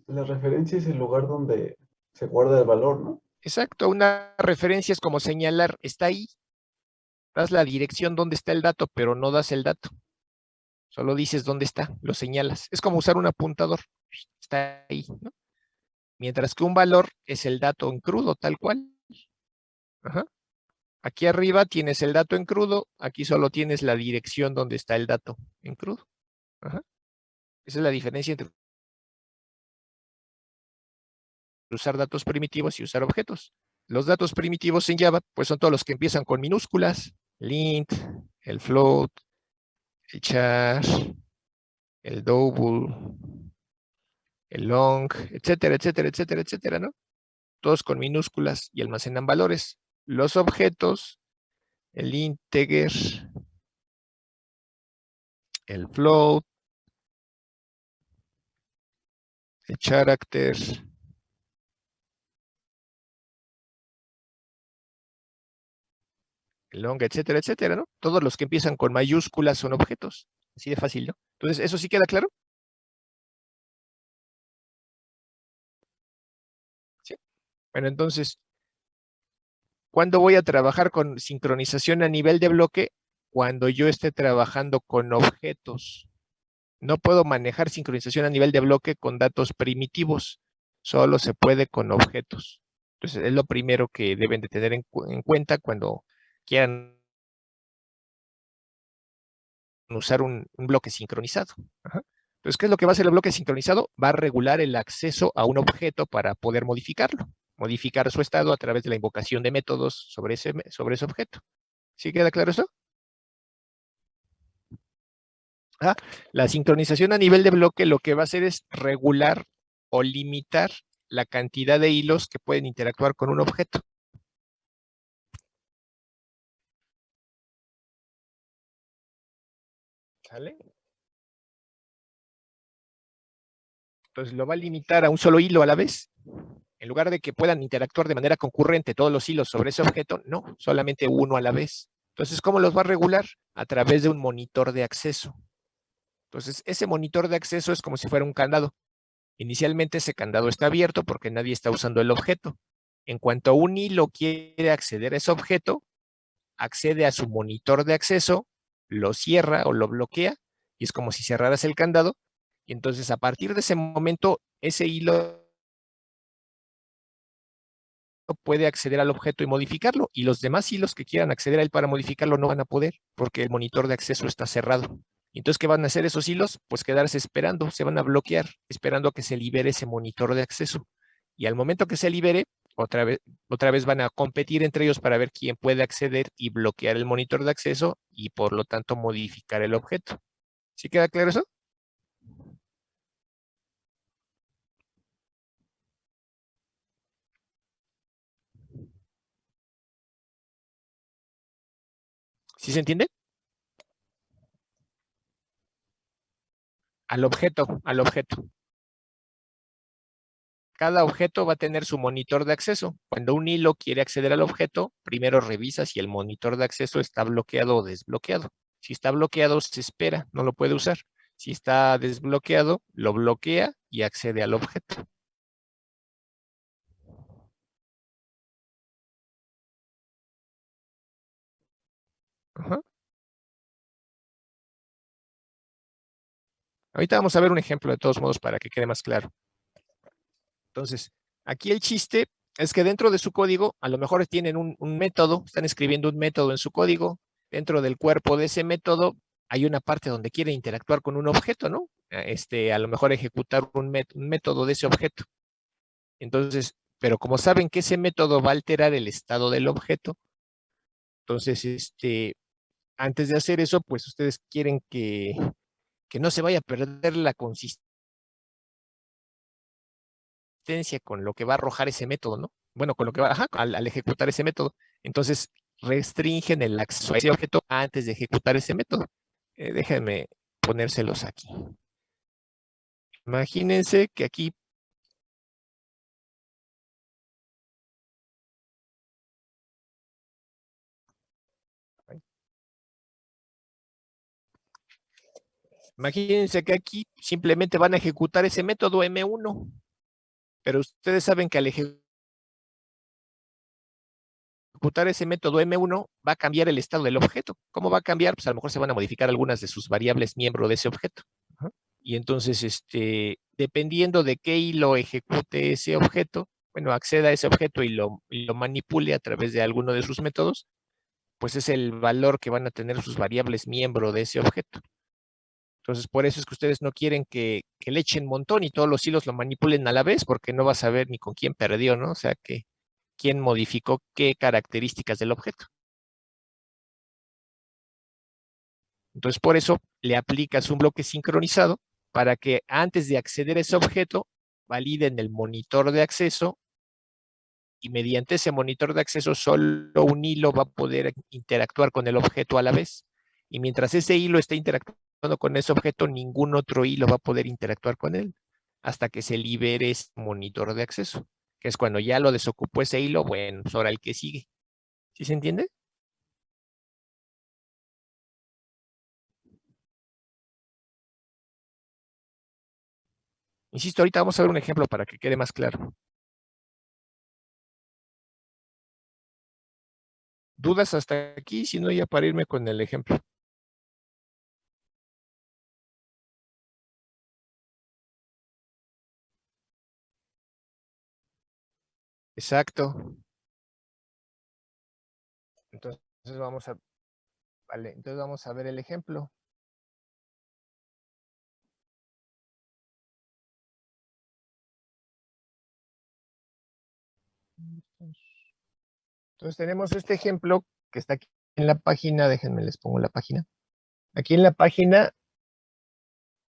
La referencia es el lugar donde se guarda el valor, ¿no? Exacto, una referencia es como señalar, está ahí, das la dirección donde está el dato, pero no das el dato. Solo dices dónde está, lo señalas. Es como usar un apuntador, está ahí, ¿no? Mientras que un valor es el dato en crudo, tal cual. Ajá. Aquí arriba tienes el dato en crudo, aquí solo tienes la dirección donde está el dato en crudo. Ajá. Esa es la diferencia entre usar datos primitivos y usar objetos. Los datos primitivos en Java, pues son todos los que empiezan con minúsculas, el int, el float, el char, el double, el long, etcétera, etcétera, etcétera, etcétera, ¿no? Todos con minúsculas y almacenan valores. Los objetos, el integer, el float, el character, el long, etcétera, etcétera, ¿no? Todos los que empiezan con mayúsculas son objetos. Así de fácil, ¿no? Entonces, ¿eso sí queda claro? Sí. Bueno, entonces, ¿cuándo voy a trabajar con sincronización a nivel de bloque? Cuando yo esté trabajando con objetos. No puedo manejar sincronización a nivel de bloque con datos primitivos. Solo se puede con objetos. Entonces, es lo primero que deben de tener en cuenta cuando quieran usar un bloque sincronizado. Ajá. Entonces, ¿qué es lo que va a hacer el bloque sincronizado? Va a regular el acceso a un objeto para poder modificarlo. Modificar su estado a través de la invocación de métodos sobre ese objeto. ¿Sí queda claro eso? La sincronización a nivel de bloque lo que va a hacer es regular o limitar la cantidad de hilos que pueden interactuar con un objeto. ¿Sale? Entonces lo va a limitar a un solo hilo a la vez. En lugar de que puedan interactuar de manera concurrente todos los hilos sobre ese objeto, no, solamente uno a la vez. Entonces, ¿cómo los va a regular? A través de un monitor de acceso. Entonces, ese monitor de acceso es como si fuera un candado. Inicialmente ese candado está abierto porque nadie está usando el objeto. En cuanto un hilo quiere acceder a ese objeto, accede a su monitor de acceso, lo cierra o lo bloquea, y es como si cerraras el candado, y entonces a partir de ese momento, ese hilo puede acceder al objeto y modificarlo, y los demás hilos que quieran acceder a él para modificarlo no van a poder, porque el monitor de acceso está cerrado. Entonces, ¿qué van a hacer esos hilos? Pues quedarse esperando, se van a bloquear, esperando a que se libere ese monitor de acceso. Y al momento que se libere, otra vez van a competir entre ellos para ver quién puede acceder y bloquear el monitor de acceso y por lo tanto modificar el objeto. ¿Sí queda claro eso? ¿Sí se entiende? Al objeto, al objeto. Cada objeto va a tener su monitor de acceso. Cuando un hilo quiere acceder al objeto, primero revisa si el monitor de acceso está bloqueado o desbloqueado. Si está bloqueado, se espera, no lo puede usar. Si está desbloqueado, lo bloquea y accede al objeto. Ajá. Ahorita vamos a ver un ejemplo de todos modos para que quede más claro. Entonces, aquí el chiste es que dentro de su código, a lo mejor tienen un método, están escribiendo un método en su código. Dentro del cuerpo de ese método hay una parte donde quiere interactuar con un objeto, ¿no? A lo mejor ejecutar un método de ese objeto. Entonces, Pero como saben que ese método va a alterar el estado del objeto, entonces, antes de hacer eso, pues ustedes quieren que no se vaya a perder la consistencia con lo que va a arrojar ese método, ¿no? Bueno, con lo que va, ajá, al ejecutar ese método. Entonces, restringen el acceso a ese objeto antes de ejecutar ese método. Déjenme ponérselos aquí. Imagínense que aquí imagínense que aquí simplemente van a ejecutar ese método M1, pero ustedes saben que al ejecutar ese método M1 va a cambiar el estado del objeto. ¿Cómo va a cambiar? Pues a lo mejor se van a modificar algunas de sus variables miembro de ese objeto. Ajá. Y entonces, dependiendo de qué hilo ejecute ese objeto, bueno, acceda a ese objeto y lo manipule a través de alguno de sus métodos, pues es el valor que van a tener sus variables miembro de ese objeto. Entonces, por eso es que ustedes no quieren que le echen montón y todos los hilos lo manipulen a la vez, porque no vas a ver ni con quién perdió, ¿no? O sea, que quién modificó qué características del objeto. Entonces, por eso le aplicas un bloque sincronizado para que antes de acceder a ese objeto, validen el monitor de acceso y mediante ese monitor de acceso solo un hilo va a poder interactuar con el objeto a la vez. Y mientras ese hilo esté interactuando con ese objeto, ningún otro hilo va a poder interactuar con él hasta que se libere ese monitor de acceso, que es cuando ya lo desocupó ese hilo, bueno, pues ahora el que sigue. ¿Sí se entiende? Insisto, ahorita vamos a ver un ejemplo para que quede más claro. ¿Dudas hasta aquí? Si no, ya para irme con el ejemplo. Exacto. Entonces entonces vamos a ver el ejemplo. Entonces tenemos este ejemplo que está aquí en la página, déjenme les pongo la página. Aquí en la página,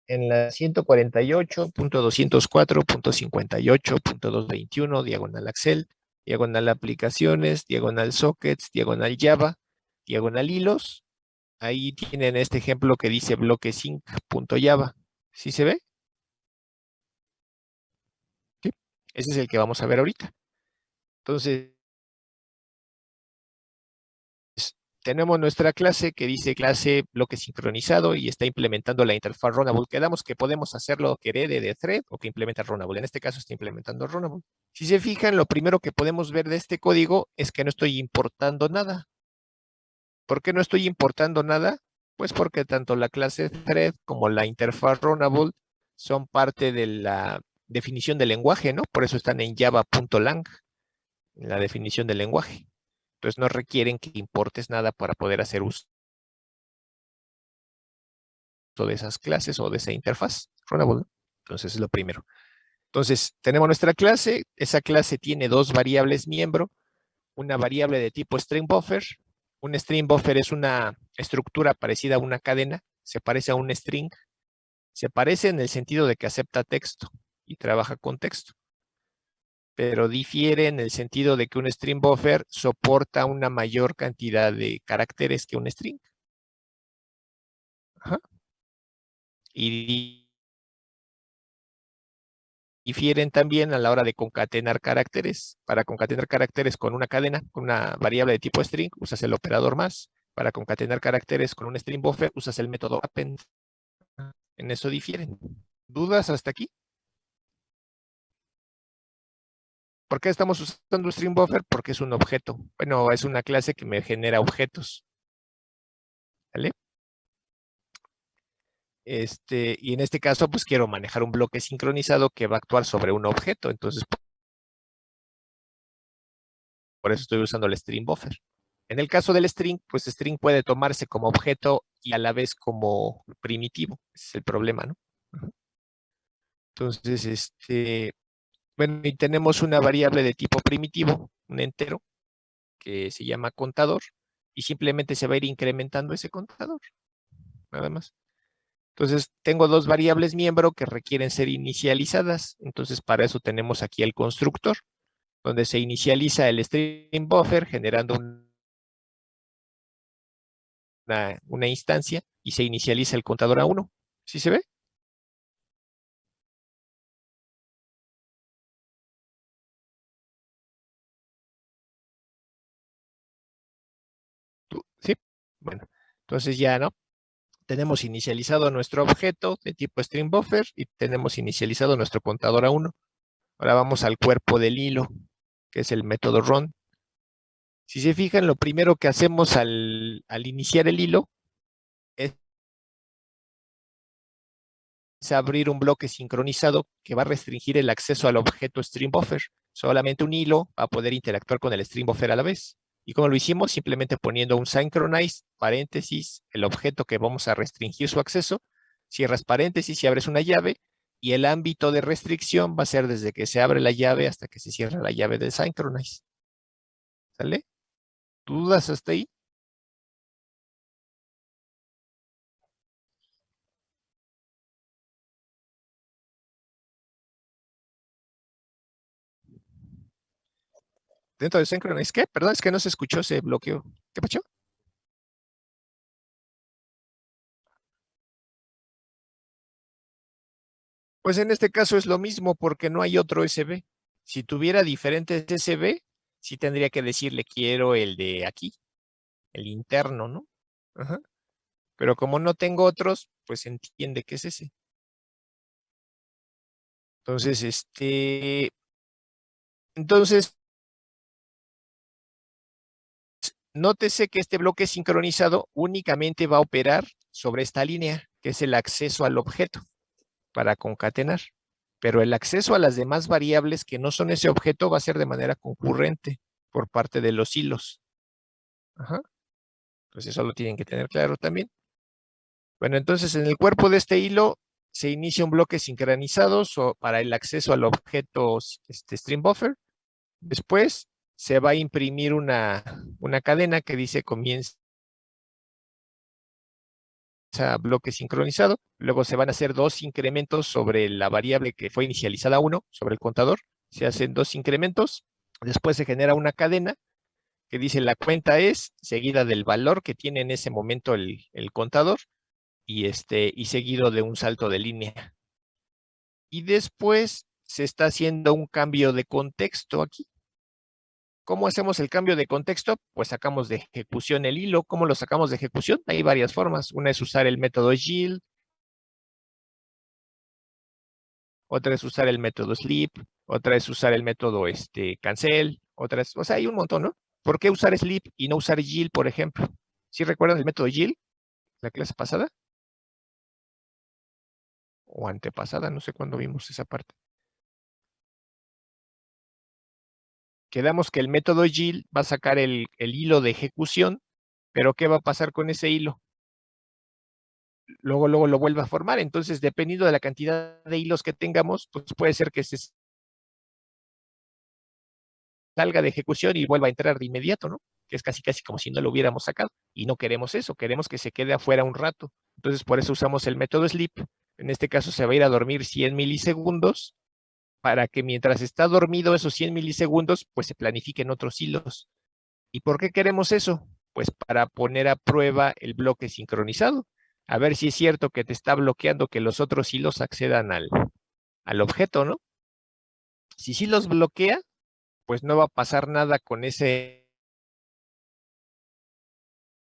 en la 148.204.58.221, diagonal Excel, diagonal aplicaciones, diagonal sockets, diagonal Java, diagonal hilos. Ahí tienen este ejemplo que dice bloque sync.java. ¿Sí se ve? ¿Sí? Ese es el que vamos a ver ahorita. Entonces, tenemos nuestra clase que dice clase bloque sincronizado y está implementando la interfaz Runnable. Quedamos que podemos hacerlo que herede de thread o que implementa Runnable. En este caso está implementando Runnable. Si se fijan, lo primero que podemos ver de este código es que no estoy importando nada. ¿Por qué no estoy importando nada? Pues porque tanto la clase thread como la interfaz Runnable son parte de la definición del lenguaje, ¿no? Por eso están en java.lang, en la definición del lenguaje. Entonces no requieren que importes nada para poder hacer uso de esas clases o de esa interfaz Runnable. Entonces es lo primero. Entonces tenemos nuestra clase. Esa clase tiene dos variables miembro. Una variable de tipo string buffer. Un string buffer es una estructura parecida a una cadena. Se parece a un string. Se parece en el sentido de que acepta texto y trabaja con texto. Pero difiere en el sentido de que un string buffer soporta una mayor cantidad de caracteres que un string. Ajá. Y difieren también a la hora de concatenar caracteres. Para concatenar caracteres con una cadena, con una variable de tipo string, usas el operador más. Para concatenar caracteres con un string buffer, usas el método append. En eso difieren. ¿Dudas hasta aquí? ¿Por qué estamos usando string buffer? Porque es un objeto. Bueno, es una clase que me genera objetos. ¿Vale? Y en este caso, pues quiero manejar un bloque sincronizado que va a actuar sobre un objeto. Entonces, por eso estoy usando el string buffer. En el caso del string, pues string puede tomarse como objeto y a la vez como primitivo. Ese es el problema, ¿no? Entonces, Bueno, y tenemos una variable de tipo primitivo, un entero, que se llama contador, y simplemente se va a ir incrementando ese contador, nada más. Entonces, tengo dos variables miembro que requieren ser inicializadas. Entonces, para eso tenemos aquí el constructor, donde se inicializa el string buffer generando una instancia y se inicializa el contador a 1. ¿Sí se ve? ¿Sí? Bueno, entonces ya, ¿no? Tenemos inicializado nuestro objeto de tipo string buffer y tenemos inicializado nuestro contador a 1. Ahora vamos al cuerpo del hilo, que es el método run. Si se fijan, lo primero que hacemos al iniciar el hilo es abrir un bloque sincronizado que va a restringir el acceso al objeto string buffer. Solamente un hilo va a poder interactuar con el string buffer a la vez. ¿Y cómo lo hicimos? Simplemente poniendo un synchronize, paréntesis, el objeto que vamos a restringir su acceso, cierras paréntesis y abres una llave, y el ámbito de restricción va a ser desde que se abre la llave hasta que se cierra la llave del synchronize. ¿Sale? ¿Dudas hasta ahí? Dentro de synchronize, ¿qué? Perdón, es que no se escuchó ese bloqueo. ¿Qué pasó? Pues en este caso es lo mismo porque no hay otro USB. Si tuviera diferentes USB, sí tendría que decirle quiero el de aquí, el interno, ¿no? Ajá. Pero como no tengo otros, pues entiende que es ese. Entonces, entonces, nótese que este bloque sincronizado únicamente va a operar sobre esta línea, que es el acceso al objeto para concatenar. Pero el acceso a las demás variables que no son ese objeto va a ser de manera concurrente por parte de los hilos. Ajá. Pues eso lo tienen que tener claro también. Bueno, entonces en el cuerpo de este hilo se inicia un bloque sincronizado para el acceso al objeto string buffer. Después se va a imprimir una cadena que dice comienza bloque sincronizado. Luego se van a hacer dos incrementos sobre la variable que fue inicializada 1, sobre el contador. Se hacen dos incrementos. Después se genera una cadena que dice la cuenta es seguida del valor que tiene en ese momento el contador y seguido de un salto de línea. Y después se está haciendo un cambio de contexto aquí. ¿Cómo hacemos el cambio de contexto? Pues sacamos de ejecución el hilo. ¿Cómo lo sacamos de ejecución? Hay varias formas. Una es usar el método yield, otra es usar el método sleep, otra es usar el método cancel, otra es, o sea, hay un montón, ¿no? ¿Por qué usar sleep y no usar yield, por ejemplo? ¿Sí recuerdan el método yield, la clase pasada? O antepasada, no sé cuándo vimos esa parte. Quedamos que el método yield va a sacar el hilo de ejecución, pero ¿qué va a pasar con ese hilo? Luego lo vuelve a formar. Entonces, dependiendo de la cantidad de hilos que tengamos, pues puede ser que se salga de ejecución y vuelva a entrar de inmediato, ¿no? Que es casi como si no lo hubiéramos sacado. Y no queremos eso, queremos que se quede afuera un rato. Entonces, por eso usamos el método sleep. En este caso se va a ir a dormir 100 milisegundos para que mientras está dormido esos 100 milisegundos, pues se planifiquen otros hilos. ¿Y por qué queremos eso? Pues para poner a prueba el bloque sincronizado. A ver si es cierto que te está bloqueando que los otros hilos accedan al objeto, ¿no? Si sí los bloquea, pues no va a pasar nada con ese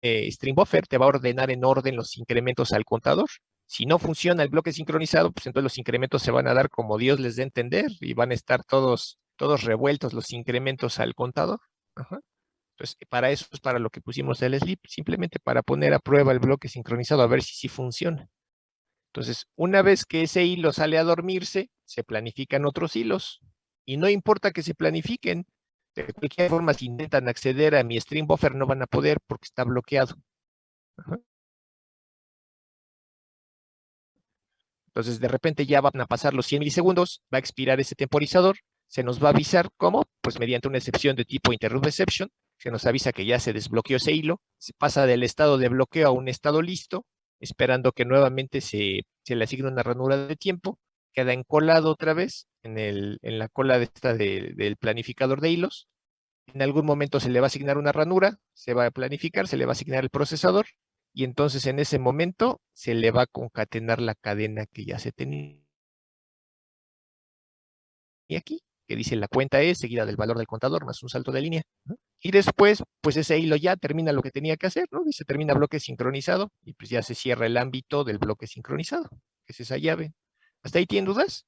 string buffer, te va a ordenar en orden los incrementos al contador. Si no funciona el bloque sincronizado, pues entonces los incrementos se van a dar como Dios les dé a entender y van a estar todos revueltos los incrementos al contador. Ajá. Entonces, para eso es para lo que pusimos el sleep, simplemente para poner a prueba el bloque sincronizado a ver si sí funciona. Entonces, una vez que ese hilo sale a dormirse, se planifican otros hilos. Y no importa que se planifiquen, de cualquier forma, si intentan acceder a mi string buffer, no van a poder porque está bloqueado. Ajá. Entonces, de repente ya van a pasar los 100 milisegundos, va a expirar ese temporizador se nos va a avisar cómo, pues mediante una excepción de tipo interrupt exception, que nos avisa que ya se desbloqueó ese hilo, se pasa del estado de bloqueo a un estado listo, esperando que nuevamente se le asigne una ranura de tiempo, queda encolado otra vez en la cola del planificador de hilos. En algún momento se le va a asignar una ranura, se va a planificar, se le va a asignar el procesador, y entonces en ese momento se le va a concatenar la cadena que ya se tenía aquí, que dice la cuenta es seguida del valor del contador más un salto de línea, ¿no? Y después, pues ese hilo ya termina lo que tenía que hacer, ¿no? Dice termina bloque sincronizado, y pues ya se cierra el ámbito del bloque sincronizado, que es esa llave. ¿Hasta ahí tienen dudas?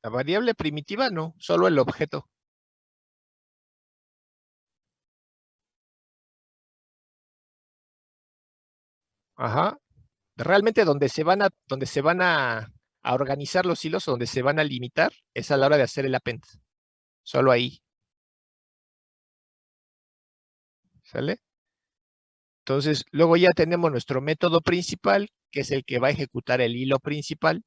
La variable primitiva no, solo el objeto. Ajá. Realmente donde se van a organizar los hilos, donde se van a limitar, es a la hora de hacer el append. Solo ahí. ¿Sale? Entonces, luego ya tenemos nuestro método principal, que es el que va a ejecutar el hilo principal.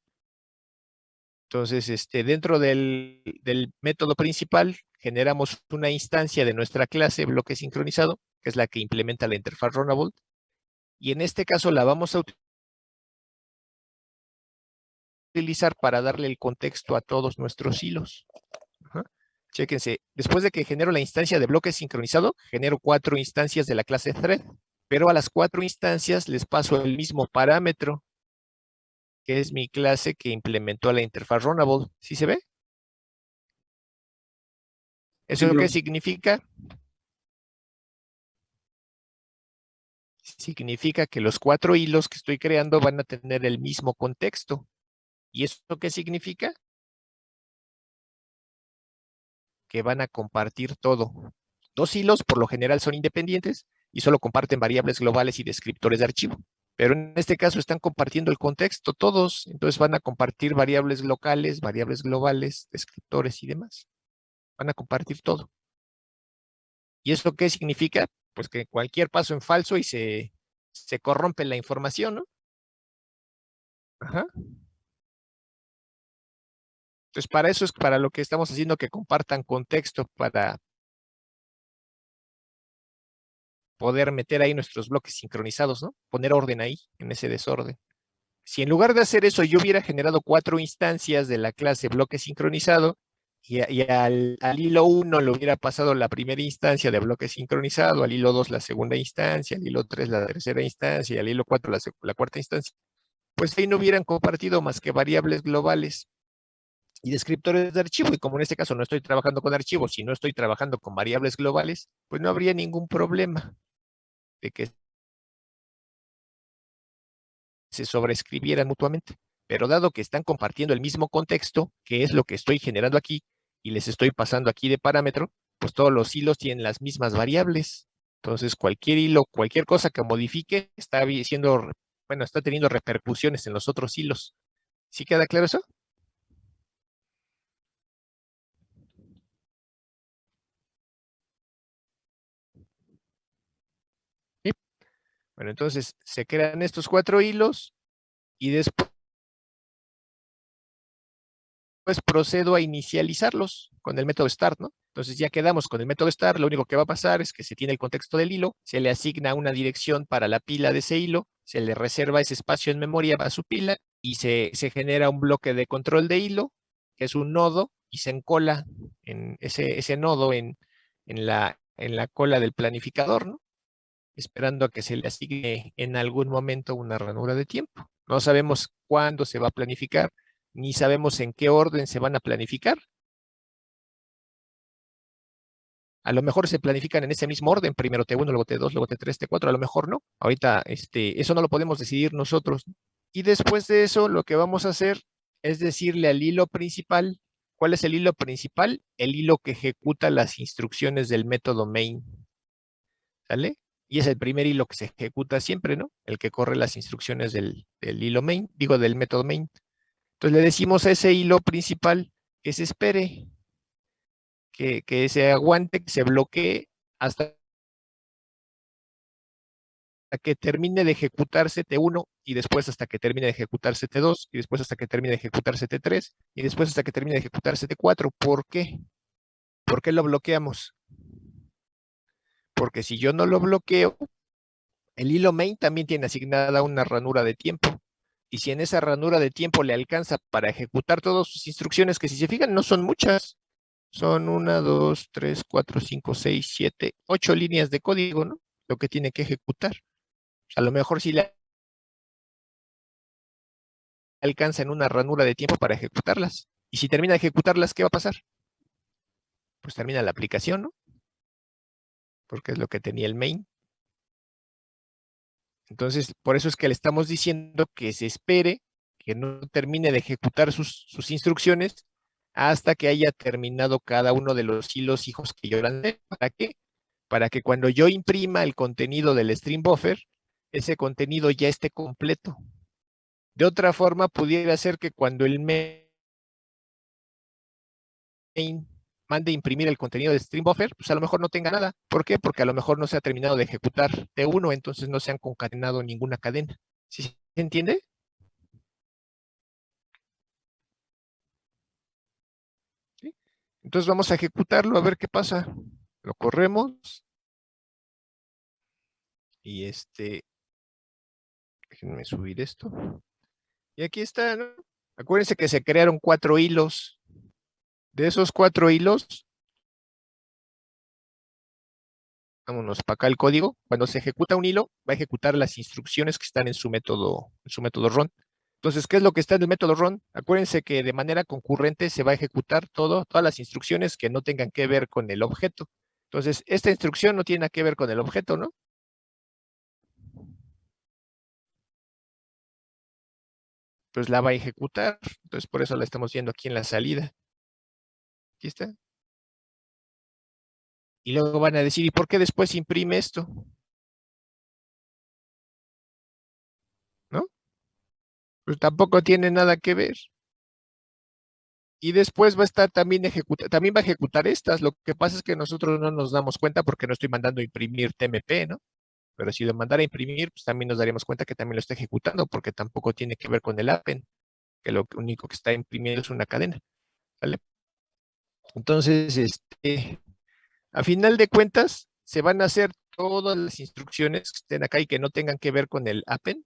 Entonces, dentro del método principal, generamos una instancia de nuestra clase bloque sincronizado, que es la que implementa la interfaz Runnable. Y en este caso la vamos a utilizar para darle el contexto a todos nuestros hilos. Ajá. Chéquense, después de que genero la instancia de bloque sincronizado, genero 4 instancias de la clase thread, pero a las 4 instancias les paso el mismo parámetro, que es mi clase que implementó la interfaz Runnable. ¿Sí se ve? ¿Eso Sí, qué profe. significa? Significa que los 4 hilos que estoy creando van a tener el mismo contexto. ¿Y eso qué significa? Que van a compartir todo. 2 hilos por lo general son independientes y solo comparten variables globales y descriptores de archivo. Pero en este caso están compartiendo el contexto todos, entonces van a compartir variables locales, variables globales, descriptores y demás. Van a compartir todo. ¿Y eso qué significa? Pues que cualquier paso en falso y se corrompe la información, ¿no? Ajá. Entonces, para eso es para lo que estamos haciendo que compartan contexto para poder meter ahí nuestros bloques sincronizados, ¿no? Poner orden ahí, en ese desorden. Si en lugar de hacer eso yo hubiera generado 4 instancias de la clase bloque sincronizado y al hilo 1 le hubiera pasado la primera instancia de bloque sincronizado, al hilo 2 la segunda instancia, al hilo 3 la tercera instancia y al hilo 4 la cuarta instancia, pues ahí no hubieran compartido más que variables globales y descriptores de archivo. Y como en este caso no estoy trabajando con archivos y no estoy trabajando con variables globales, pues no habría ningún problema de que se sobreescribieran mutuamente. Pero dado que están compartiendo el mismo contexto, que es lo que estoy generando aquí, y les estoy pasando aquí de parámetro, pues todos los hilos tienen las mismas variables. Entonces, cualquier hilo, cualquier cosa que modifique, está siendo, bueno, está teniendo repercusiones en los otros hilos. ¿Sí queda claro eso? Sí. Bueno, entonces se crean estos 4 hilos y después procedo a inicializarlos con el método start, ¿no? Entonces ya quedamos con el método start, lo único que va a pasar es que se tiene el contexto del hilo, se le asigna una dirección para la pila de ese hilo, se le reserva ese espacio en memoria para su pila y se genera un bloque de control de hilo, que es un nodo, y se encola en ese nodo en la cola del planificador, ¿no? Esperando a que se le asigne en algún momento una ranura de tiempo. No sabemos cuándo se va a planificar, ni sabemos en qué orden se van a planificar. A lo mejor se planifican en ese mismo orden, primero T1, luego T2, luego T3, T4, a lo mejor no. Ahorita eso no lo podemos decidir nosotros. Y después de eso, lo que vamos a hacer es decirle al hilo principal, ¿cuál es el hilo principal? El hilo que ejecuta las instrucciones del método main. ¿Sale? Y es el primer hilo que se ejecuta siempre, ¿no? El que corre las instrucciones del hilo main, digo, del método main. Entonces le decimos a ese hilo principal que se espere, que se aguante, que se bloquee hasta que termine de ejecutarse T1 y después hasta que termine de ejecutarse T2 y después hasta que termine de ejecutarse T3 y después hasta que termine de ejecutarse T4. ¿Por qué? ¿Por qué lo bloqueamos? Porque si yo no lo bloqueo, el hilo main también tiene asignada una ranura de tiempo. Y si en esa ranura de tiempo le alcanza para ejecutar todas sus instrucciones, que si se fijan no son muchas, son 1, 2, 3, 4, 5, 6, 7, 8 líneas de código, ¿no? Lo que tiene que ejecutar. A lo mejor si le alcanza en una ranura de tiempo para ejecutarlas. Y si termina de ejecutarlas, ¿qué va a pasar? Pues termina la aplicación, ¿no? Porque es lo que tenía el main. Entonces, por eso es que le estamos diciendo que se espere, que no termine de ejecutar sus instrucciones hasta que haya terminado cada uno de los hilos hijos que yo lancé. ¿Para qué? Para que cuando yo imprima el contenido del stream buffer, ese contenido ya esté completo. De otra forma, pudiera ser que cuando el main mande imprimir el contenido de stream buffer, pues a lo mejor no tenga nada. ¿Por qué? Porque a lo mejor no se ha terminado de ejecutar T1, entonces no se han concatenado ninguna cadena. ¿Sí se entiende? ¿Sí? Entonces vamos a ejecutarlo a ver qué pasa. Lo corremos. Y déjenme subir esto. Y aquí está, ¿no? Acuérdense que se crearon 4 hilos. De esos 4 hilos, vámonos para acá el código. Cuando se ejecuta un hilo, va a ejecutar las instrucciones que están en su método run. Entonces, ¿qué es lo que está en el método run? Acuérdense que de manera concurrente se va a ejecutar todas las instrucciones que no tengan que ver con el objeto. Entonces, esta instrucción no tiene nada que ver con el objeto, ¿no? Pues la va a ejecutar. Entonces, por eso la estamos viendo aquí en la salida. Aquí está. Y luego van a decir, ¿y por qué después imprime esto? ¿No? Pues tampoco tiene nada que ver. Y después va a estar también también va a ejecutar estas. Lo que pasa es que nosotros no nos damos cuenta porque no estoy mandando a imprimir TMP, ¿no? Pero si lo mandara a imprimir, pues también nos daríamos cuenta que también lo está ejecutando porque tampoco tiene que ver con el append, que lo único que está imprimiendo es una cadena. ¿Vale? Entonces, a final de cuentas, se van a hacer todas las instrucciones que estén acá y que no tengan que ver con el append.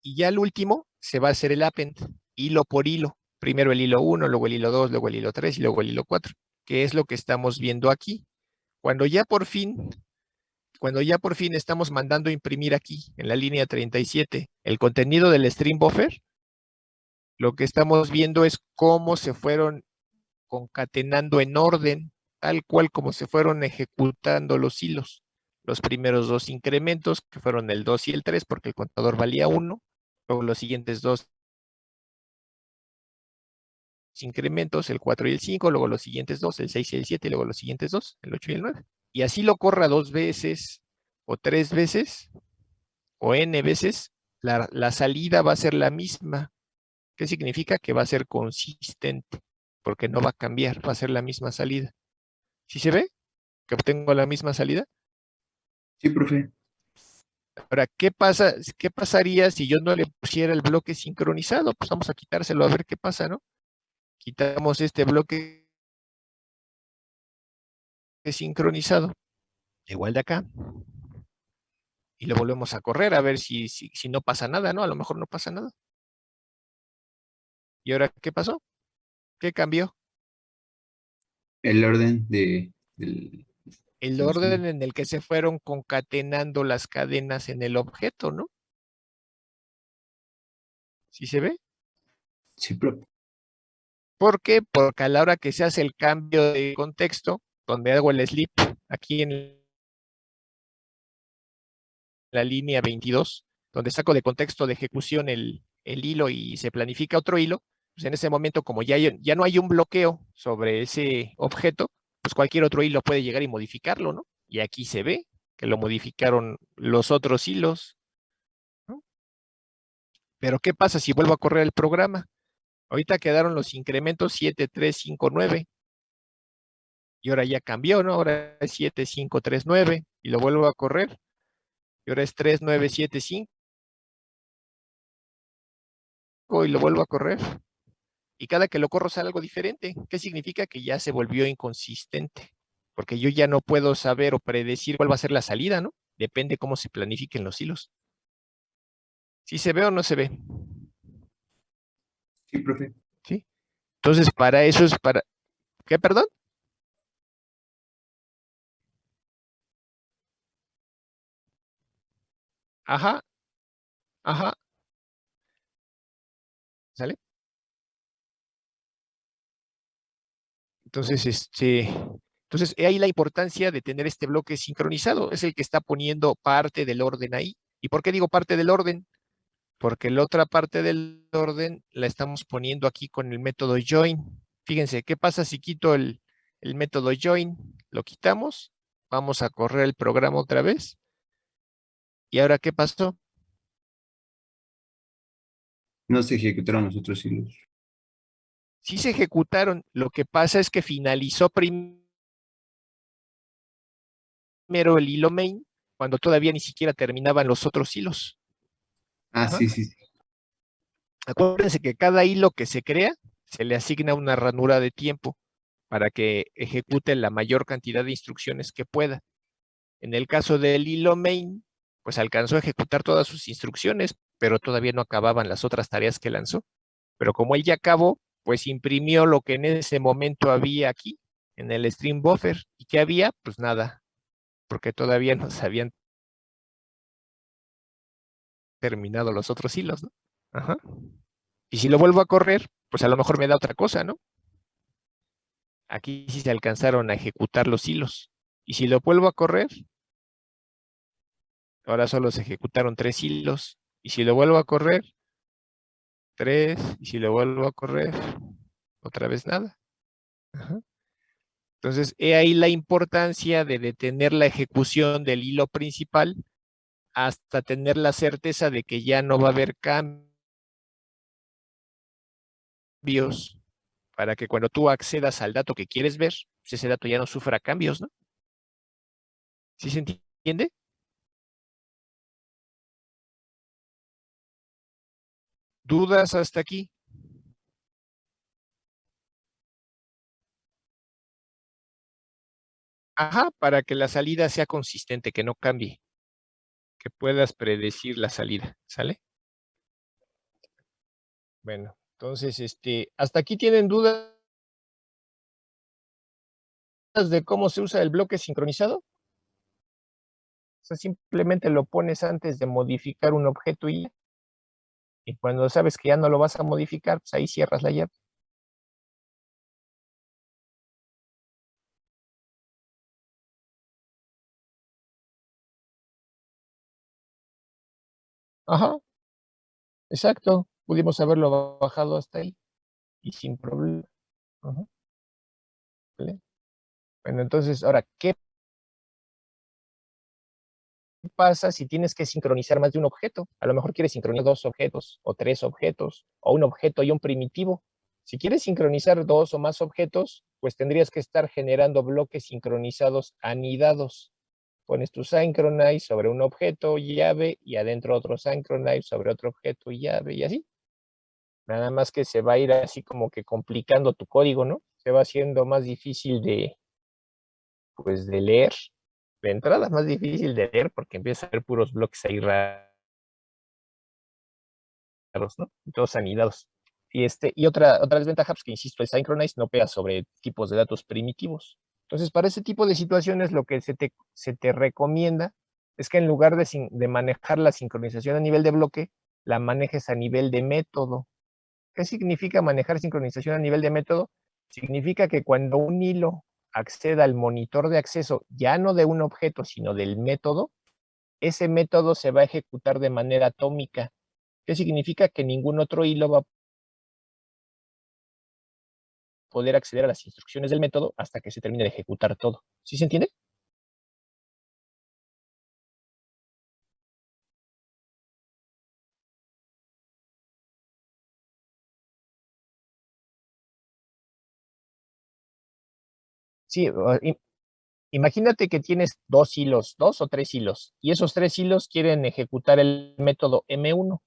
Y ya al último se va a hacer el append, hilo por hilo. Primero el hilo 1, luego el hilo 2, luego el hilo 3 y luego el hilo 4, que es lo que estamos viendo aquí. Cuando ya por fin estamos mandando a imprimir aquí, en la línea 37, el contenido del stream buffer, lo que estamos viendo es cómo se fueron concatenando en orden, tal cual como se fueron ejecutando los hilos. Los primeros 2 incrementos, que fueron el 2 y el 3, porque el contador valía 1. Luego los siguientes 2 incrementos, el 4 y el 5, luego los siguientes 2, el 6 y el 7, y luego los siguientes 2, el 8 y el 9. Y así lo corra 2 veces, o 3 veces, o n veces, la salida va a ser la misma. ¿Qué significa? Que va a ser consistente, porque no va a cambiar, va a ser la misma salida. ¿Sí se ve? Que obtengo la misma salida. Sí, profe. Ahora, ¿qué pasaría si yo no le pusiera el bloque sincronizado? Pues vamos a quitárselo a ver qué pasa, ¿no? Quitamos este bloque sincronizado, igual de acá, y lo volvemos a correr a ver si no pasa nada, ¿no? A lo mejor no pasa nada. ¿Y ahora qué pasó? ¿Qué cambió? El orden El orden en el que se fueron concatenando las cadenas en el objeto, ¿no? ¿Sí se ve? Sí, profe. ¿Por qué? Porque a la hora que se hace el cambio de contexto, donde hago el sleep aquí en la línea 22, donde saco de contexto de ejecución el hilo y se planifica otro hilo, pues en ese momento, como ya no hay un bloqueo sobre ese objeto, pues cualquier otro hilo puede llegar y modificarlo, ¿no? Y aquí se ve que lo modificaron los otros hilos, ¿no? Pero ¿qué pasa si vuelvo a correr el programa? Ahorita quedaron los incrementos 7, 3, 5, 9. y ahora ya cambió, ¿no? Ahora es 7539 y lo vuelvo a correr y ahora es 3975 y lo vuelvo a correr. Y cada que lo corro sale algo diferente. ¿Qué significa? Que ya se volvió inconsistente, porque yo ya no puedo saber o predecir cuál va a ser la salida, ¿no? Depende cómo se planifiquen los hilos. ¿Sí se ve o no se ve? Sí, profe. ¿Sí? Entonces, para eso es para... ¿Qué, perdón? Ajá, ajá, ¿sale? Entonces, he ahí la importancia de tener este bloque sincronizado. Es el que está poniendo parte del orden ahí. ¿Y por qué digo parte del orden? Porque la otra parte del orden la estamos poniendo aquí con el método join. Fíjense, ¿qué pasa si quito el método join? Lo quitamos, vamos a correr el programa otra vez. ¿Y ahora qué pasó? No se ejecutaron los otros hilos. Sí se ejecutaron, lo que pasa es que finalizó primero el hilo main cuando todavía ni siquiera terminaban los otros hilos. Ah, Ajá. sí, sí, sí. Acuérdense que cada hilo que se crea se le asigna una ranura de tiempo para que ejecute la mayor cantidad de instrucciones que pueda. En el caso del hilo main, pues alcanzó a ejecutar todas sus instrucciones, pero todavía no acababan las otras tareas que lanzó. Pero como él ya acabó, pues imprimió lo que en ese momento había aquí, en el stream buffer. ¿Y qué había? Pues nada, porque todavía no se habían terminado los otros hilos, ¿no? Ajá. Y si lo vuelvo a correr, pues a lo mejor me da otra cosa, ¿no? Aquí sí se alcanzaron a ejecutar los hilos. Y si lo vuelvo a correr, ahora solo se ejecutaron 3 hilos. Y si lo vuelvo a correr, 3. Y si lo vuelvo a correr, otra vez nada. Ajá. Entonces, he ahí la importancia de detener la ejecución del hilo principal hasta tener la certeza de que ya no va a haber cambios para que cuando tú accedas al dato que quieres ver, pues ese dato ya no sufra cambios, ¿no? ¿Sí se entiende? ¿Dudas hasta aquí? Ajá, para que la salida sea consistente, que no cambie, que puedas predecir la salida, ¿sale? Bueno, entonces, ¿hasta aquí tienen dudas de cómo se usa el bloque sincronizado? O sea, simplemente lo pones antes de modificar un objeto y cuando sabes que ya no lo vas a modificar, pues ahí cierras la llave. Ajá, exacto. Pudimos haberlo bajado hasta ahí y sin problema. Ajá, ¿vale? Bueno, entonces, ahora, ¿qué pasa si tienes que sincronizar más de un objeto? A lo mejor quieres sincronizar 2 objetos o 3 objetos o un objeto y un primitivo. Si quieres sincronizar 2 o más objetos, pues tendrías que estar generando bloques sincronizados anidados. Pones tu synchronize sobre un objeto y llave y adentro otro synchronize sobre otro objeto y llave y así. Nada más que se va a ir así como que complicando tu código, ¿no? Se va haciendo más difícil pues, de leer. De entrada es más difícil de leer porque empieza a ver puros bloques ahí raros, ¿no? Todos anidados. Y otra desventaja, pues que insisto, el Synchronize no pega sobre tipos de datos primitivos. Entonces, para ese tipo de situaciones, lo que se te recomienda es que en lugar de manejar la sincronización a nivel de bloque, la manejes a nivel de método. ¿Qué significa manejar sincronización a nivel de método? Significa que cuando un hilo acceda al monitor de acceso, ya no de un objeto, sino del método, ese método se va a ejecutar de manera atómica. ¿Qué significa? Que ningún otro hilo va a poder acceder a las instrucciones del método hasta que se termine de ejecutar todo. ¿Sí se entiende? Sí, imagínate que tienes 2 o 3 hilos, y esos 3 hilos quieren ejecutar el método M1,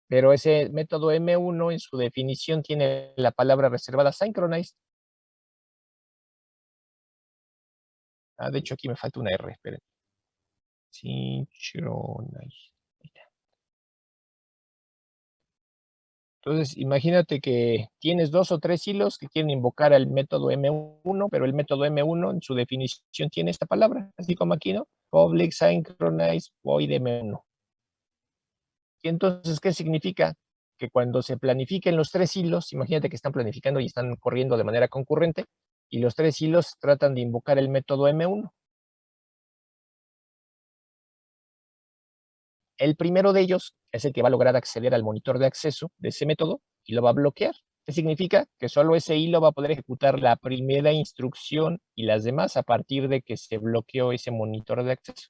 pero ese método M1 en su definición tiene la palabra reservada synchronized. De hecho aquí me falta una R, esperen. Synchronized. Entonces, imagínate que tienes 2 o 3 hilos que quieren invocar al método M1, pero el método M1 en su definición tiene esta palabra, así como aquí, ¿no? Public synchronize void M1. Y entonces, ¿qué significa? Que cuando se planifiquen los 3 hilos, imagínate que están planificando y están corriendo de manera concurrente, y los 3 hilos tratan de invocar el método M1. El primero de ellos es el que va a lograr acceder al monitor de acceso de ese método y lo va a bloquear. ¿Qué significa? Que solo ese hilo va a poder ejecutar la primera instrucción y las demás a partir de que se bloqueó ese monitor de acceso.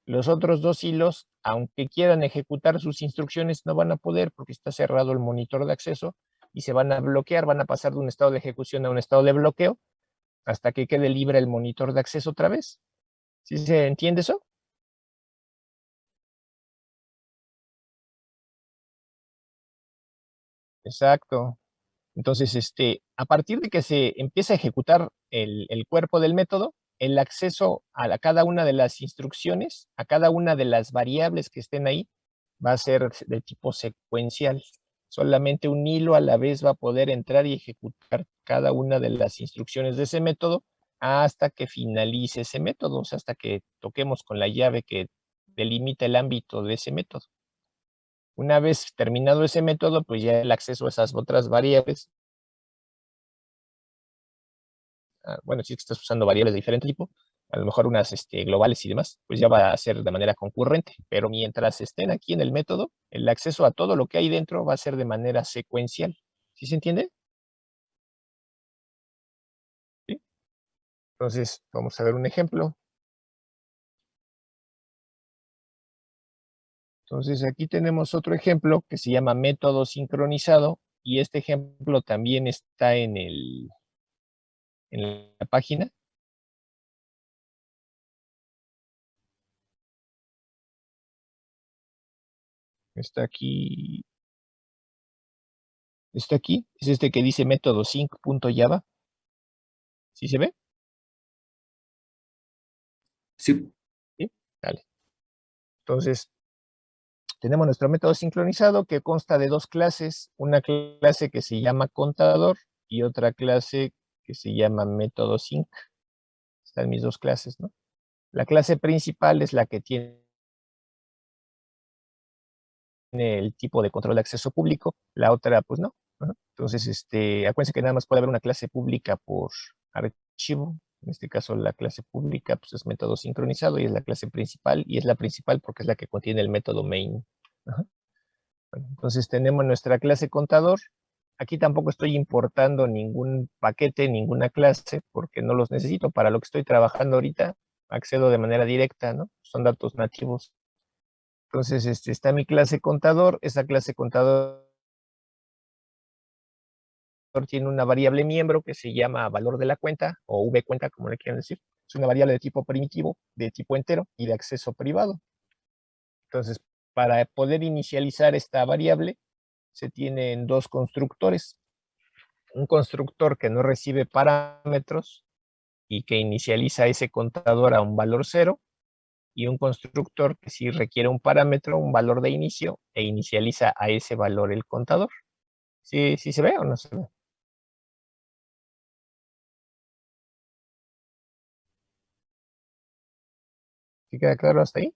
Los otros 2 hilos, aunque quieran ejecutar sus instrucciones, no van a poder porque está cerrado el monitor de acceso y se van a bloquear, van a pasar de un estado de ejecución a un estado de bloqueo hasta que quede libre el monitor de acceso otra vez. ¿Sí se entiende eso? Exacto. Entonces, a partir de que se empieza a ejecutar el cuerpo del método, el acceso a cada una de las instrucciones, a cada una de las variables que estén ahí, va a ser de tipo secuencial. Solamente un hilo a la vez va a poder entrar y ejecutar cada una de las instrucciones de ese método hasta que finalice ese método, o sea, hasta que toquemos con la llave que delimita el ámbito de ese método. Una vez terminado ese método, pues ya el acceso a esas otras variables, bueno, si es que estás usando variables de diferente tipo, a lo mejor unas globales y demás, pues ya va a ser de manera concurrente. Pero mientras estén aquí en el método, el acceso a todo lo que hay dentro va a ser de manera secuencial. ¿Sí se entiende? ¿Sí? Entonces, vamos a ver un ejemplo. Entonces, aquí tenemos otro ejemplo que se llama método sincronizado, y este ejemplo también está en la página. Está aquí. Está aquí. Es este que dice método sync.java. ¿Sí se ve? Sí. ¿Sí? Dale. Entonces, tenemos nuestro método sincronizado que consta de 2 clases. Una clase que se llama contador y otra clase que se llama método sync. Están mis 2 clases, ¿no? La clase principal es la que tiene el tipo de control de acceso público, la otra pues no. Entonces, acuérdense que nada más puede haber una clase pública por archivo. En este caso la clase pública pues es método sincronizado y es la clase principal, y es la principal porque es la que contiene el método main. Bueno, entonces tenemos nuestra clase contador. Aquí tampoco estoy importando ningún paquete, ninguna clase, porque no los necesito. Para lo que estoy trabajando ahorita, accedo de manera directa, ¿no? Son datos nativos. Entonces, está mi clase contador. Esa clase contador tiene una variable miembro que se llama valor de la cuenta, o vcuenta, como le quieran decir. Es una variable de tipo primitivo, de tipo entero y de acceso privado. Entonces, para poder inicializar esta variable, se tienen 2 constructores. Un constructor que no recibe parámetros y que inicializa ese contador a un valor 0, y un constructor que sí requiere un parámetro, un valor de inicio, e inicializa a ese valor el contador. ¿Sí se ve o no se ve? ¿Sí queda claro hasta ahí?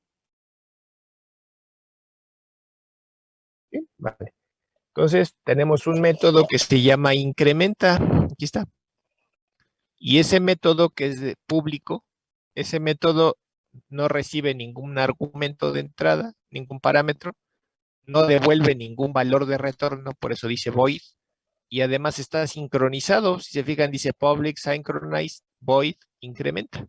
¿Sí? Vale. Entonces, tenemos un método que se llama incrementa. Aquí está. Y ese método que es público, ese método no recibe ningún argumento de entrada, ningún parámetro, no devuelve ningún valor de retorno, por eso dice void, y además está sincronizado. Si se fijan, dice public synchronize void incrementa.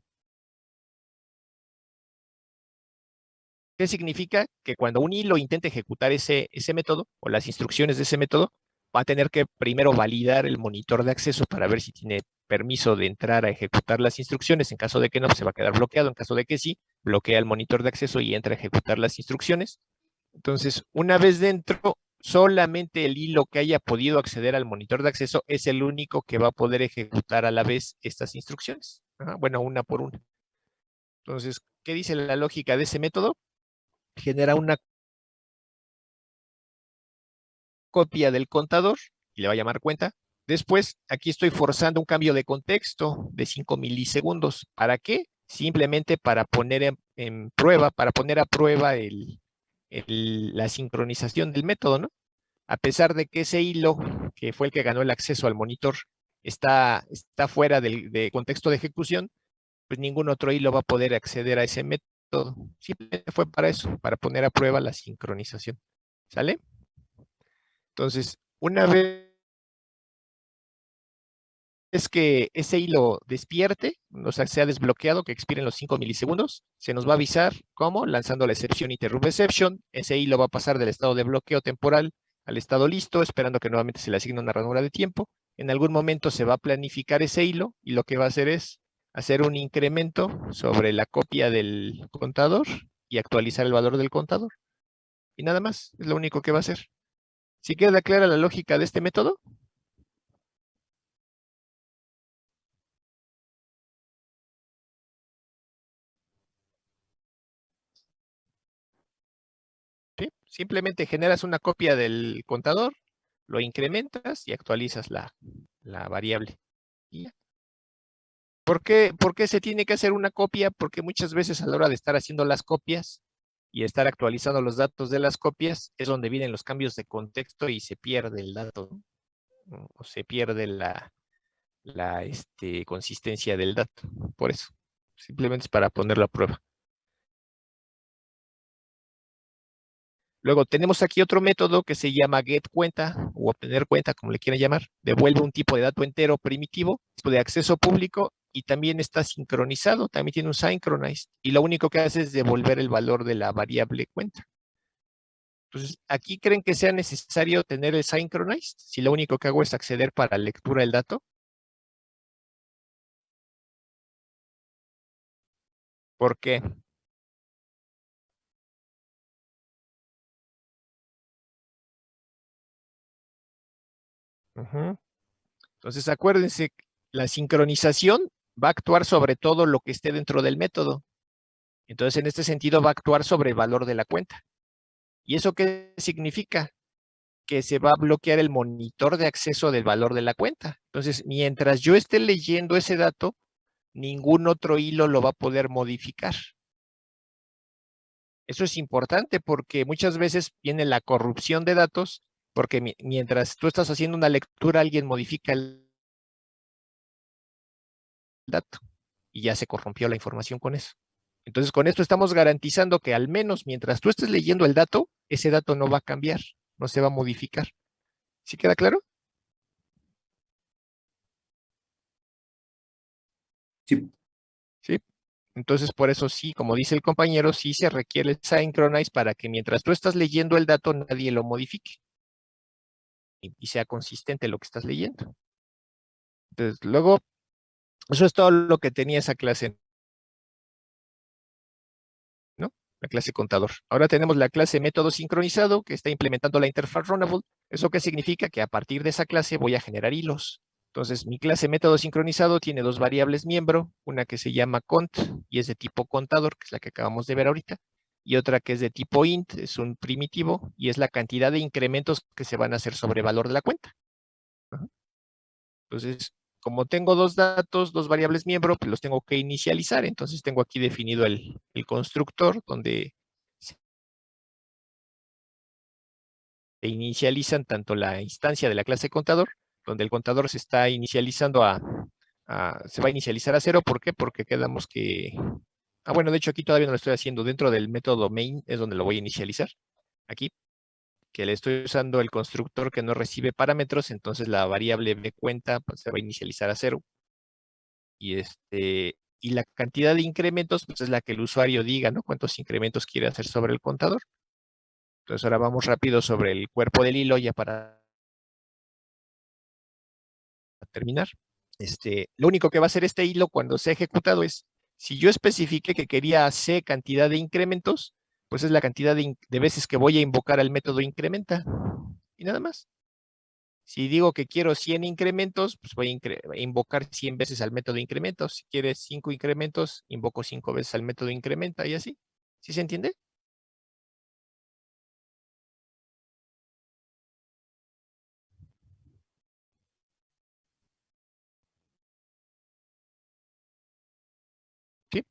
¿Qué significa? Que cuando un hilo intente ejecutar ese método o las instrucciones de ese método, va a tener que primero validar el monitor de acceso para ver si tiene permiso de entrar a ejecutar las instrucciones. En caso de que no, pues se va a quedar bloqueado. En caso de que sí, bloquea el monitor de acceso y entra a ejecutar las instrucciones. Entonces, una vez dentro, solamente el hilo que haya podido acceder al monitor de acceso es el único que va a poder ejecutar a la vez estas instrucciones. Bueno, una por una. Entonces, ¿qué dice la lógica de ese método? Genera una copia del contador y le va a llamar cuenta. Después, aquí estoy forzando un cambio de contexto de 5 milisegundos. ¿Para qué? Simplemente para poner en prueba, para poner a prueba la sincronización del método, ¿no? A pesar de que ese hilo, que fue el que ganó el acceso al monitor, está fuera de contexto de ejecución, pues ningún otro hilo va a poder acceder a ese método. Simplemente fue para eso, para poner a prueba la sincronización. ¿Sale? Entonces, una vez que ese hilo despierte, o sea, sea desbloqueado, que expiren los 5 milisegundos, se nos va a avisar cómo, lanzando la excepción interrupt exception. Ese hilo va a pasar del estado de bloqueo temporal al estado listo, esperando que nuevamente se le asigne una ranura de tiempo. En algún momento se va a planificar ese hilo y lo que va a hacer es hacer un incremento sobre la copia del contador y actualizar el valor del contador. Y nada más, es lo único que va a hacer. ¿Sí queda clara la lógica de este método? ¿Sí? Simplemente generas una copia del contador, lo incrementas y actualizas la variable. Y ya. Por qué se tiene que hacer una copia? Porque muchas veces a la hora de estar haciendo las copias y estar actualizando los datos de las copias es donde vienen los cambios de contexto y se pierde el dato, ¿no? O se pierde la consistencia del dato. Por eso, simplemente es para ponerlo a prueba. Luego tenemos aquí otro método que se llama getCuenta o obtener cuenta, como le quieran llamar. Devuelve un tipo de dato entero primitivo de acceso público y también está sincronizado, también tiene un synchronized. Y lo único que hace es devolver el valor de la variable cuenta. Entonces, ¿aquí creen que sea necesario tener el synchronized? Si lo único que hago es acceder para lectura del dato. ¿Por qué? Ujú. Entonces, acuérdense, la sincronización va a actuar sobre todo lo que esté dentro del método. Entonces, en este sentido, va a actuar sobre el valor de la cuenta. ¿Y eso qué significa? Que se va a bloquear el monitor de acceso del valor de la cuenta. Entonces, mientras yo esté leyendo ese dato, ningún otro hilo lo va a poder modificar. Eso es importante porque muchas veces viene la corrupción de datos, porque mientras tú estás haciendo una lectura, alguien modifica el dato y ya se corrompió la información con eso. Entonces, con esto estamos garantizando que al menos mientras tú estés leyendo el dato, ese dato no va a cambiar, no se va a modificar. ¿Sí queda claro? Sí. Sí. Entonces, por eso sí, como dice el compañero, sí se requiere el synchronize para que mientras tú estás leyendo el dato, nadie lo modifique y sea consistente lo que estás leyendo. Entonces, luego, eso es todo lo que tenía esa clase, ¿no? La clase contador. Ahora tenemos la clase método sincronizado que está implementando la interfaz runnable. ¿Eso qué significa? Que a partir de esa clase voy a generar hilos. Entonces, mi clase método sincronizado tiene dos variables miembro, una que se llama cont y es de tipo contador, que es la que acabamos de ver ahorita, y otra que es de tipo int, es un primitivo, y es la cantidad de incrementos que se van a hacer sobre el valor de la cuenta. Entonces, como tengo dos datos, dos variables miembro, pues los tengo que inicializar. Entonces, tengo aquí definido el constructor, donde se inicializan tanto la instancia de la clase contador, donde el contador se está inicializando se va a inicializar a 0. ¿Por qué? Porque quedamos que... bueno, de hecho aquí todavía no lo estoy haciendo. Dentro del método main es donde lo voy a inicializar. Aquí, que le estoy usando el constructor que no recibe parámetros, entonces la variable de cuenta pues, se va a inicializar a 0. Y la cantidad de incrementos pues, es la que el usuario diga, ¿no? Cuántos incrementos quiere hacer sobre el contador. Entonces ahora vamos rápido sobre el cuerpo del hilo ya para terminar. lo único que va a hacer este hilo cuando sea ejecutado es, si yo especifique que quería C cantidad de incrementos, pues es la cantidad de veces que voy a invocar al método incrementa. Y nada más. Si digo que quiero 100 incrementos, pues voy a invocar 100 veces al método incrementos. Si quieres 5 incrementos, invoco 5 veces al método incrementa y así. ¿Sí se entiende? ¿Sí?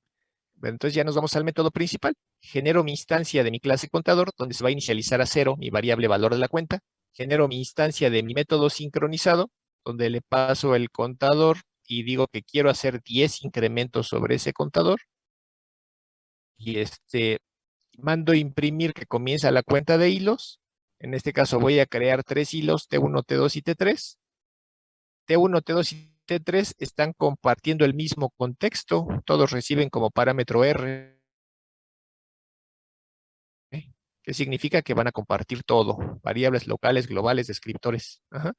Bueno, entonces ya nos vamos al método principal. Genero mi instancia de mi clase contador, donde se va a inicializar a 0 mi variable valor de la cuenta. Genero mi instancia de mi método sincronizado, donde le paso el contador y digo que quiero hacer 10 incrementos sobre ese contador. Y mando imprimir que comienza la cuenta de hilos. En este caso voy a crear 3 hilos, T1, T2 y T3. T1, T2 y T3 están compartiendo el mismo contexto. Todos reciben como parámetro R. ¿Qué significa? Que van a compartir todo. Variables locales, globales, descriptores. Ajá.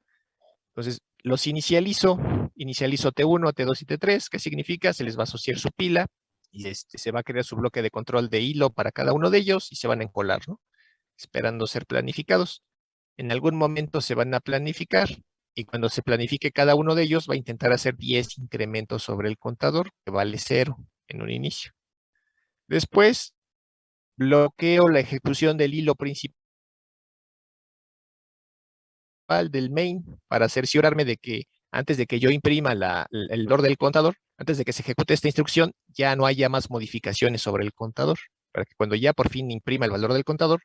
Entonces, los inicializo T1, T2 y T3. ¿Qué significa? Se les va a asociar su pila y se va a crear su bloque de control de hilo para cada uno de ellos y se van a encolar, ¿no? Esperando ser planificados. En algún momento se van a planificar y cuando se planifique cada uno de ellos va a intentar hacer 10 incrementos sobre el contador, que vale 0 en un inicio. Después, bloqueo la ejecución del hilo principal del main para cerciorarme de que antes de que yo imprima el valor del contador, antes de que se ejecute esta instrucción, ya no haya más modificaciones sobre el contador, para que cuando ya por fin imprima el valor del contador,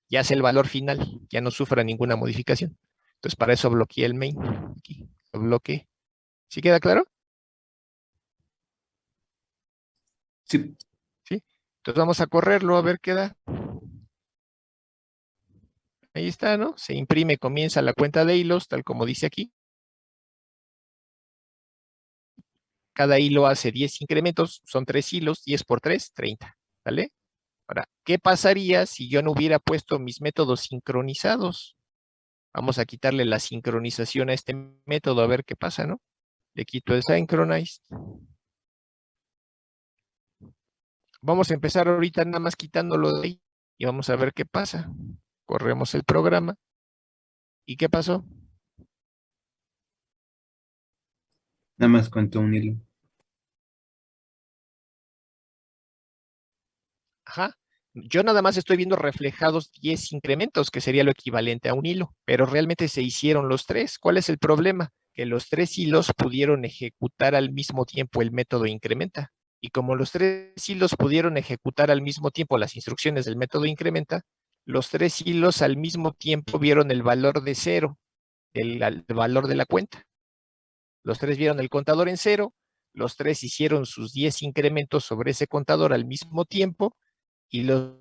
ya sea el valor final, ya no sufra ninguna modificación. Entonces, para eso bloqueé el main. Aquí, lo bloqueé. ¿Sí queda claro? Sí. ¿Sí? Entonces vamos a correrlo a ver qué da. Ahí está, ¿no? Se imprime, comienza la cuenta de hilos, tal como dice aquí. Cada hilo hace 10 incrementos, son 3 hilos, 10 por 3, 30. ¿Vale? Ahora, ¿qué pasaría si yo no hubiera puesto mis métodos sincronizados? Vamos a quitarle la sincronización a este método a ver qué pasa, ¿no? Le quito el synchronized. Vamos a empezar ahorita nada más quitándolo de ahí y vamos a ver qué pasa. Corremos el programa. ¿Y qué pasó? Nada más cuento un hilo. Ajá. Yo nada más estoy viendo reflejados 10 incrementos, que sería lo equivalente a un hilo, pero realmente se hicieron los 3. ¿Cuál es el problema? Que los 3 hilos pudieron ejecutar al mismo tiempo el método incrementa. Y como los 3 hilos pudieron ejecutar al mismo tiempo las instrucciones del método incrementa, los 3 hilos al mismo tiempo vieron el valor de 0, el valor de la cuenta. Los 3 vieron el contador en 0, los 3 hicieron sus 10 incrementos sobre ese contador al mismo tiempo y los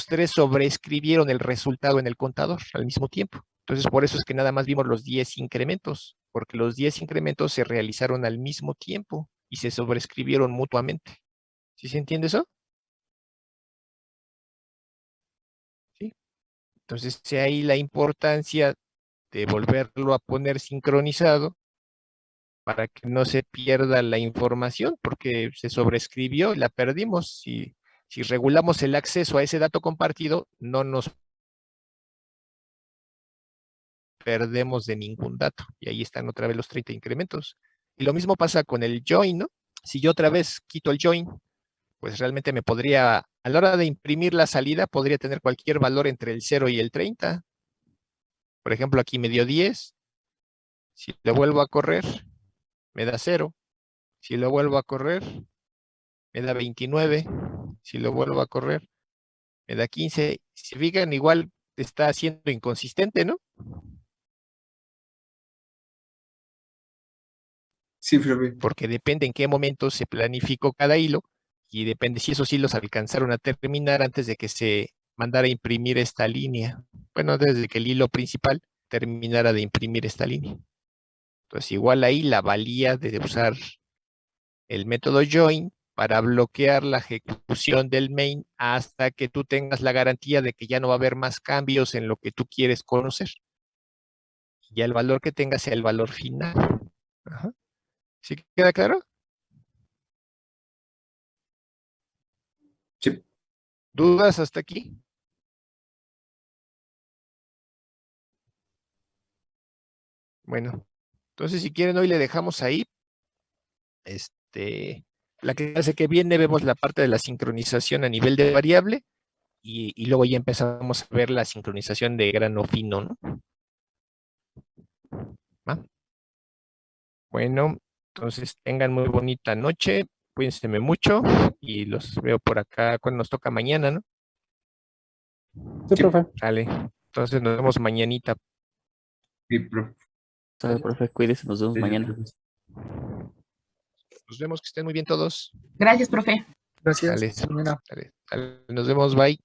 3 sobreescribieron el resultado en el contador al mismo tiempo. Entonces, por eso es que nada más vimos los 10 incrementos, porque los 10 incrementos se realizaron al mismo tiempo y se sobreescribieron mutuamente. ¿Sí se entiende eso? Sí. Entonces, ahí la importancia de volverlo a poner sincronizado para que no se pierda la información, porque se sobreescribió y la perdimos. Si regulamos el acceso a ese dato compartido, no nos perdemos de ningún dato. Y ahí están otra vez los 30 incrementos. Y lo mismo pasa con el join, ¿no? Si yo otra vez quito el join, pues realmente me podría, a la hora de imprimir la salida, podría tener cualquier valor entre el 0 y el 30. Por ejemplo, aquí me dio 10. Si lo vuelvo a correr, me da 0. Si lo vuelvo a correr, me da 29. Si lo vuelvo a correr, me da 15. Si fijan, igual está siendo inconsistente, ¿no? Sí, profe. Porque depende en qué momento se planificó cada hilo y depende si esos hilos alcanzaron a terminar antes de que se mandara a imprimir esta línea. Bueno, desde que el hilo principal terminara de imprimir esta línea. Entonces, igual ahí la valía de usar el método join para bloquear la ejecución del main hasta que tú tengas la garantía de que ya no va a haber más cambios en lo que tú quieres conocer. ya el valor que tenga sea el valor final. Ajá. ¿Sí queda claro? Sí. ¿Dudas hasta aquí? Bueno, entonces si quieren hoy le dejamos ahí. La clase que viene vemos la parte de la sincronización a nivel de variable y luego ya empezamos a ver la sincronización de grano fino, ¿no? ¿Va? Bueno, entonces tengan muy bonita noche, cuídense mucho y los veo por acá cuando nos toca mañana, ¿no? Sí, profe. Sale, entonces nos vemos mañanita. Sí, profe. Sale, profe, cuídese, nos vemos Sí, mañana. profe. Nos vemos, que estén muy bien todos. Gracias, profe. Gracias. Sale, Hasta mañana. sale, sale. Nos vemos, bye.